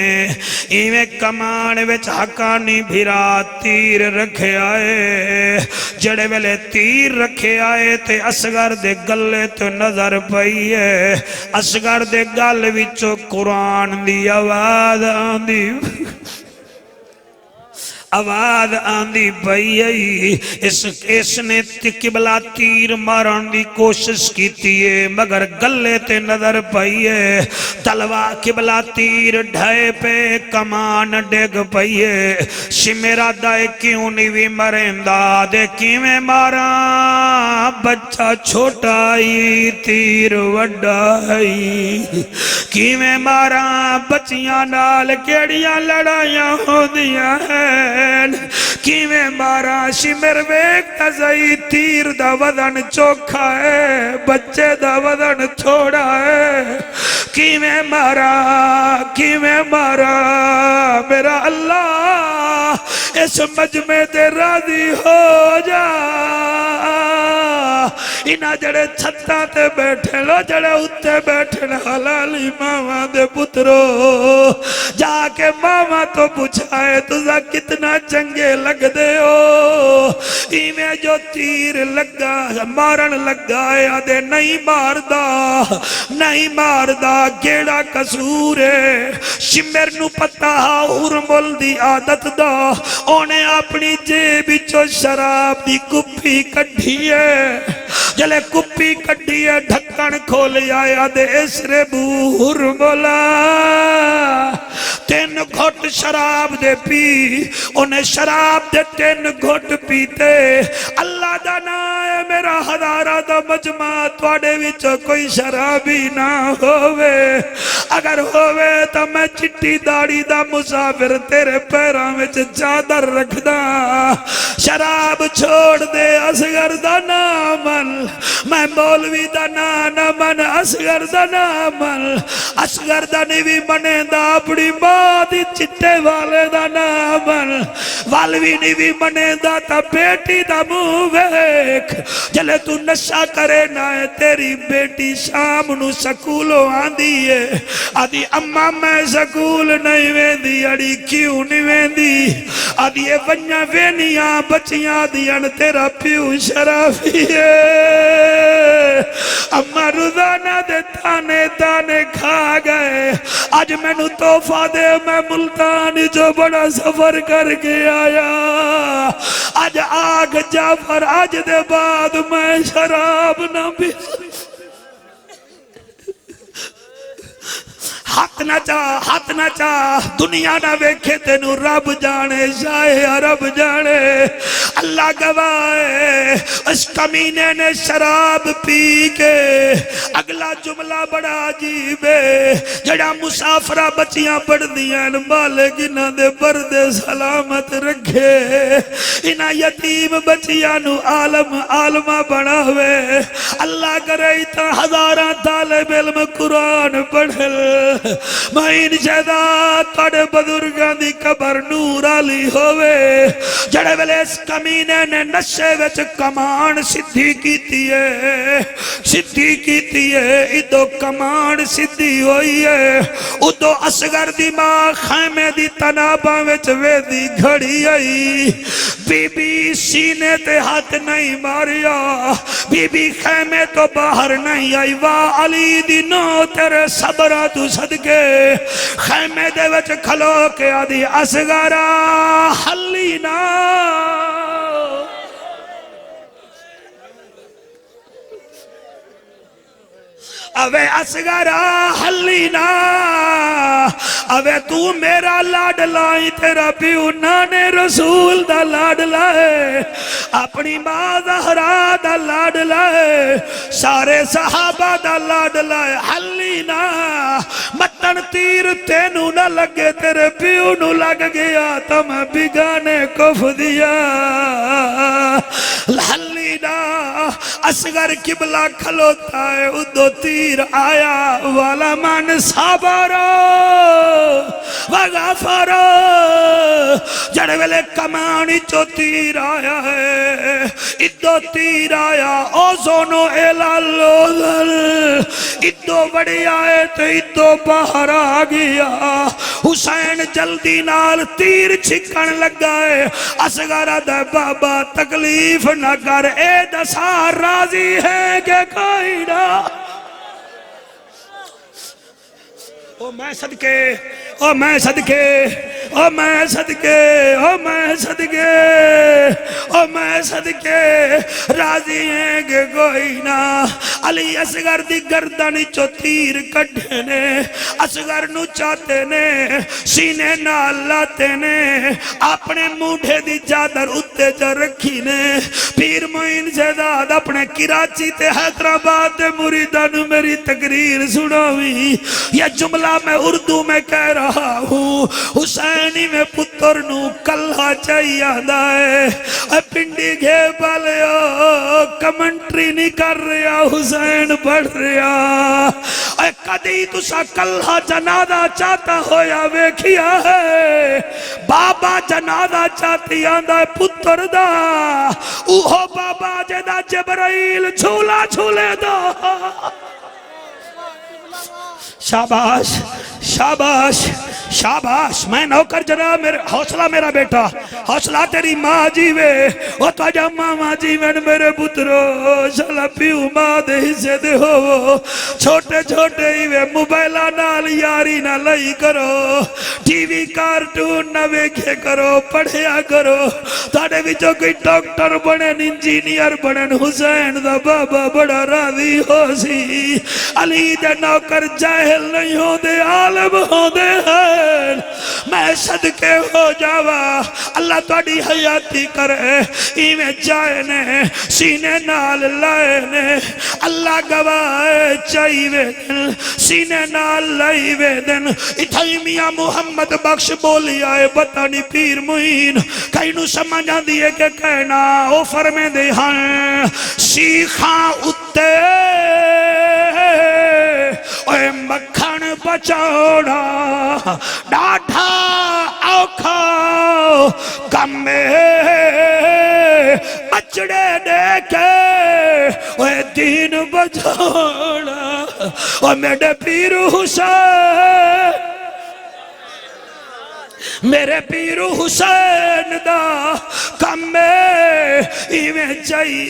ایویں کمانے وچ حقانی بھیرا تیر رکھے آئے جڑے ویلے تیر رکھے آئے تے اصغر دے گلے تو نظر پئی ہے اصغر دے گل وچوں قرآن دی آواز آندھی پئی اس نے قبلہ تیر مارن دی کوشش کیتی ہے مگر گلے تے نظر پئی ہے تلوا قبلہ تیر ڈھائے پہ کمان ڈگ پئی ہے شمیرہ دائے کیوں نہیں بھی مرندہ دے کیویں مارا بچہ چھوٹائی تیر وڈائی کیویں مارا بچیاں نال کیڑیاں لڑائیاں ہو دیا ہے کیویں مارا شمر ویک تزائی تیر دا وزن چوکھا ہے بچے دا وزن تھوڑا ہے کیویں مارا میرا اللہ اس مجمع تے راضی ہو جا انہاں جڑے چھتاں تے بیٹھے لو جڑے اتے بیٹھے حلالی ماما دے پترو جا کے ماما تو پوچھائے تُزا کتنا چنگے لگ دے ہو ایمیں جو تیر لگا مارن لگا ہے آدھے نہیں ماردہ گیڑا قصور ہے شمر نو پتا ہرمل دی عادت دا انہیں اپنی جیب چو شراب دی کپی کڈھی ہے جلے کپی کڈھی ہے ڈھکن کھول آیا دے اسرے بور مولا 3 گھٹ شراب دے پی انہیں شراب دے 3 گھٹ پیتے اللہ دا نائے میرا ہزارہ دا مجمع توڑے وچ کوئی شرابی نہ ہوئے اگر ہوئے تو میں چٹی داڑی دا مسافر تیرے پیران وچ چادر رکھ دا شراب چھوڑ دے اصغر دا نامل میں مولوی دا نامن Asghar the nominal Asghar the navy منے دا اپنی ماں دی چٹے والے دا نامل والوی نیوی منے دا تا بیٹی دا موویک جلے تو نشہ کرے نہ تیری بیٹی شام نو سکولو آن دیئے آدھی اما میں سکول نہیں ویندی اڑی کیوں نہیں ویندی آدھی اے ونیا وینیاں بچیاں دیاں تیرا پیو شرافی ہے اما روزانہ دے تانے تانے کھا گئے آج میں نو توفہ دے میں ملتان جو بڑا سفر کر کے آیا آج آگ جعفر آج دے بعد میں شراب نہ بھی ہاتھ نہ چاہ دنیا نہ ویکھے تینو رب جانے شاہ عرب جانے اللہ گواہ اس کمینے نے شراب پی کے اگلا جملہ بڑا عجیب ہے جڑا مسافرہ بچیاں پڑھ دیاں مالک انہاں دے پردے سلامت رکھے انہاں یتیم بچیاں نو عالمہ بنا ہوئے اللہ کرے تا ہزاراں طالب علم قرآن پڑھل مہین شہدہ تھوڑے بزرگاں دی قبر نور علی ہوئے جڑے ویلے اس کمینے نے نشے وچ کمان سدھی کیتی ہے ادو کمان سدھی ہوئی ہے ادو اصغر دی ماں خیمے دی تناباں وچ ویدی گھڑی آئی بی بی سینے تے ہاتھ نہیں ماریا بی بی خیمے تو باہر نہیں آئی واہ علی دی نو تیرے صبرہ تو صدقے خیمے دے وچ کھلو کے آدھی اصغرہ حلی نا اوے اصغرہ حلی نا اوے تو میرا لاڈ لائی تیرا پیو نانے رسول دا لاڈ لائے اپنی ماں زہرا دا لاڈ لائے سارے صحابہ دا لاڈ لائے حلی نا متن تیر تینو نہ لگے تیرے پیو نو لگ گیا تم بگانے کف دیا حلی نا اصغر قبلہ کھلوتا ہے ادو تیر آیا والا من صبرو وغفرو جڑے ویلے کمانی چو تیر آیا ہے ادو تیر آیا اوزونو الالوزل ادو بڑی آئے تو ادو باہر آ گیا حسین جلدی نال تیر چھکن لگا ہے اصغر دے بابا تکلیف نہ کر اے دسا راضی ہے کہ کوئی نہ او میں صدقے او میں صدقے او میں صدقے او میں صدقے او میں صدقے راضی ہیں کہ کوئی نہ علی اصغر دی گردن چو تیر کٹھنے اصغر نو چاہتے نے سینے نال لاتے نے اپنے موڑھے دی چادر اتے جا رکھی نے پیر معین زیداد اپنے کراچی تے حیدرآباد دے مریدان میری تقریر سناوی یہ جملہ میں اردو میں کہہ رہا ہوں حسینی میں پتر نو کلہ چاہیے دائے پنڈی گھے بالیا کمنٹری نہیں کر رہا حسین پڑھ رہا کدی تسا کلہ جنادہ چاہتا ہویا ویکھیا ہے بابا جنادہ چاہتی آندہ پتر دا اوہو بابا جدا جبرائیل جھولا جھولے دا شاباش شاباش شاباش میں نوکر جناب حوصلہ میرا بیٹا حوصلہ تیری ماں جیوے او تاجا ماما جیوے میرے پترو شالا پیو ماں دے حصے دے ہو چھوٹے چھوٹے ہیوے موبائلہ نال یاری نہ لئی کرو ٹی وی کارٹون نہ ویکھے کرو پڑھیا کرو تاڑے وچوں کوئی ڈاکٹر بنن انجینئر بنن حسین دا بابا بڑا راضی ہو سی علی دے نوکر جاہل نہیں ہو دے عالم ہو دے ہیں میں صدقے ہو جاوا اللہ توڑی حیاتی کرے ایمیں جائے نے سینے نال لائے نے اللہ گواہ چاہیے دن سینے نال لائیوے دن اتھائی میاں محمد بخش بولی آئے بطانی پیر معین کئی نو سمجھا دیئے کہ کہنا او فرمے دے ہاں سیخاں اتے اے مکھن بچوڑا ڈاٹھا اوکھا کمے بچڑے دیکھے اے دین بچوڑا اور میرے پیر حسین میرے پیر حسین دا کمے ایویں چاہی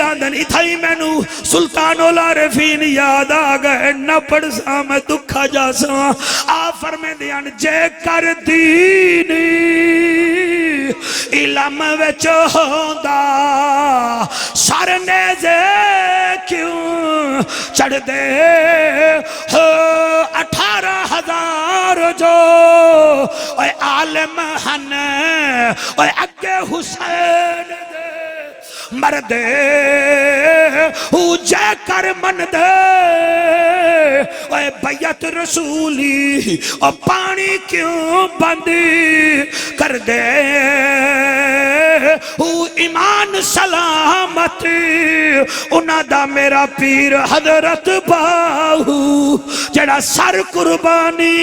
آندن اتھائی میں نو سلطان العارفین یاد آگئے نہ پڑھ سا میں دکھا جا سا آفر میں دیان جے کر دینی علم وچ ہوندا سر نیزے کیوں چڑھ دے 18,000 جو اوے عالم ہن اوے اگے حسین دے مردے او جے کر من دے اوے بیعت رسولی او پانی کیوں بندی کر دے او ایمان سلامت انہاں دا میرا پیر حضرت باہو جڑا سر قربانی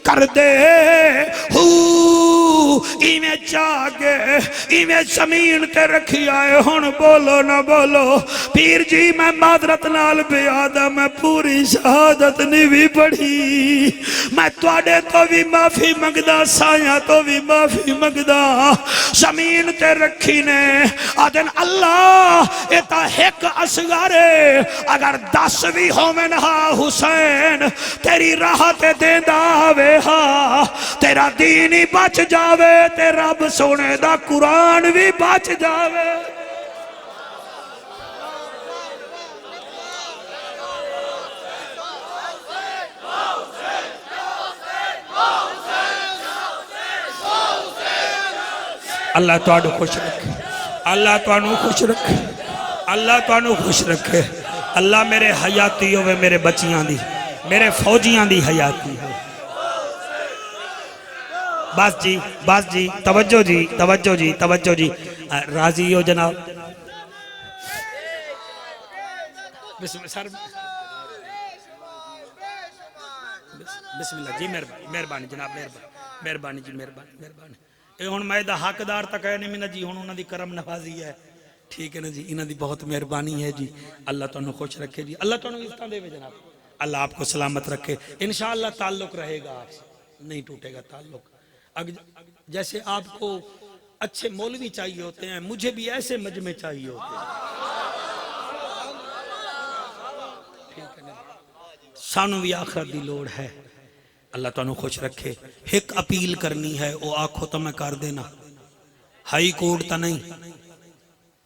کر دے ایویں چاگے ایویں زمین تے رکھی آئے ہن بولو نہ بولو پیر جی میں معذرت نال بیادہ میں پوری شہادت نہیں بھی پڑھی میں تواڈے تو بھی معافی منگدا سایاں تو بھی معافی منگدا زمین تے رکھی نے آدن اللہ ایتا ایک اصغارے اگر 10 بھی ہومن ہا حسین تیری راہ تے دیندہ آوے ہاں تیرا دین ہی بچ جاوے تے رب سونے دا قرآن بھی بچ جاوے اللہ تانوں خوش رکھے اللہ تانوں خوش رکھے اللہ تانوں خوش رکھے اللہ میرے حیاتی ہوئے میرے بچیاں دی میرے فوجیاں دی حیاتی ہوئے بس جی توجہ جی توجہ جی توجہ جی راضی ہو جناب بسم اللہ جی مہربانی جناب مہربانی جی مہربانی اے ہن میں دا حقدار تک ہے نہیں جی ہن انہاں دی کرم نوازی ہے ٹھیک ہے نا جی انہاں دی بہت مہربانی ہے جی اللہ تانوں خوش رکھے جی اللہ تانوں عزتاں دے جناب اللہ آپ کو سلامت رکھے انشاءاللہ تعلق رہے گا آپ سے نہیں ٹوٹے گا تعلق جیسے آپ کو اچھے مولوی چاہیے ہوتے ہیں مجھے بھی ایسے مجمع چاہیے ہوتے ہیں سانو بھی آخرت دی لوڑ ہے اللہ تانوں خوش رکھے ایک اپیل کرنی ہے او آنکھوں تو میں کر دینا ہائی کورٹ تا نہیں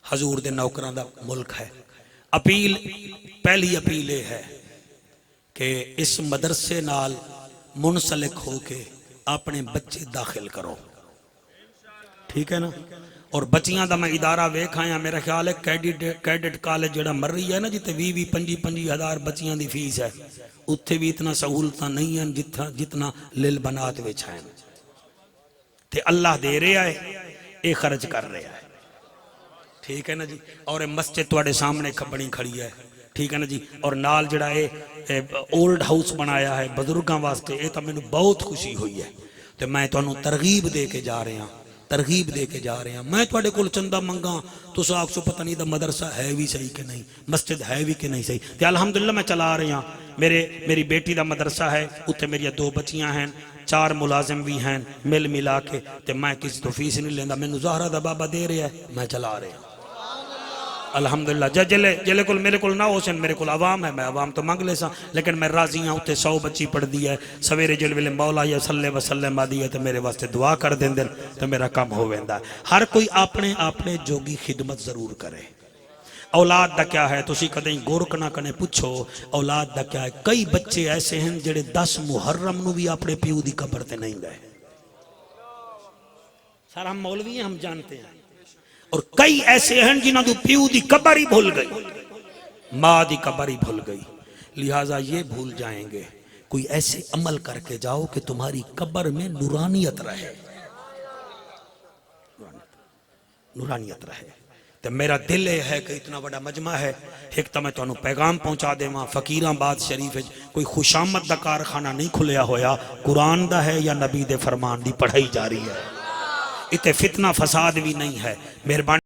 حضور دے نوکران دا ملک ہے اپیل پہلی اپیل ہے کہ اس مدرسے نال منسلک ہو کے اپنے بچے داخل کرو ٹھیک ہے نا اور بچیاں دا میں ادارہ ویکھ آیا میرا خیال ہے کیڈٹ کالج جڑا مر رہی ہے نا جتے 20-25 ہزار بچیاں دی فیس ہے اتھے بھی اتنا سہولتاں نہیں ہیں جتنا لیل بنات وچ ہیں تے اللہ دے رہا ہے اے خرچ کر رہا ہے ٹھیک ہے نا جی اور مسجد تواڈے سامنے بنی کھڑی ہے ٹھیک ہے نا جی اور نال جڑا اے اولڈ ہاؤس بنایا ہے بزرگاں واسطے اے تا میں بہت خوشی ہوئی ہے تے میں تانوں ترغیب دے کے جا رہے ہیں میں تواڈے کول چندہ منگاں تساں آکھو پتہ نہیں دا مدرسہ ہے بھی صحیح کہ نہیں مسجد ہے بھی کہ نہیں صحیح تے الحمدللہ میں چلا رہے ہیں میری بیٹی دا مدرسہ ہے اتھے میری 2 بچیاں ہیں 4 ملازم بھی ہیں مل ملا کے تے میں کسی تو فیس نہیں لیندا مینوں زہرا دا بابا دے رہا ہے میں چلا رہا ہوں الحمدللہ جلے کل میرے کل نہ ہو سن میرے کل عوام ہے میں عوام تو منگ لے سا لیکن میں راضی ہوں اتنے 100 بچی پڑھ دی ہے سویرے جل ویلے مولا یا صلی وسلم آدھی ہے تو میرے واسطے دعا کر دیں دن تو میرا کام ہو ویندا ہے ہر کوئی اپنے جوگی خدمت ضرور کرے اولاد دا کیا ہے تسی کدیں گورک نہ کنے پوچھو اولاد دا کیا ہے کئی بچے ایسے ہیں جڑے 10 محرم نو بھی اپنے پیو دی قبر تے نہیں گئے سارا ہم مولوی ہیں ہم جانتے ہیں اور کئی ایسے ہیں جنہاں دو پیو دی قبر ہی بھول گئی ماں دی قبر ہی بھول گئی لہٰذا یہ بھول جائیں گے کوئی ایسے عمل کر کے جاؤ کہ تمہاری قبر میں نورانیت رہے نورانیت رہے تو میرا دل ہے کہ اتنا بڑا مجمع ہے ایک تو میں تو انہوں پیغام پہنچا دے وہاں فقیران باد شریف ہے کوئی خوشامت دا کارخانہ نہیں کھلیا ہویا قرآن دا ہے یا نبی دے فرمان دی پڑھائی جاری ہے اتنے فتنہ فساد بھی نہیں ہے مہربانی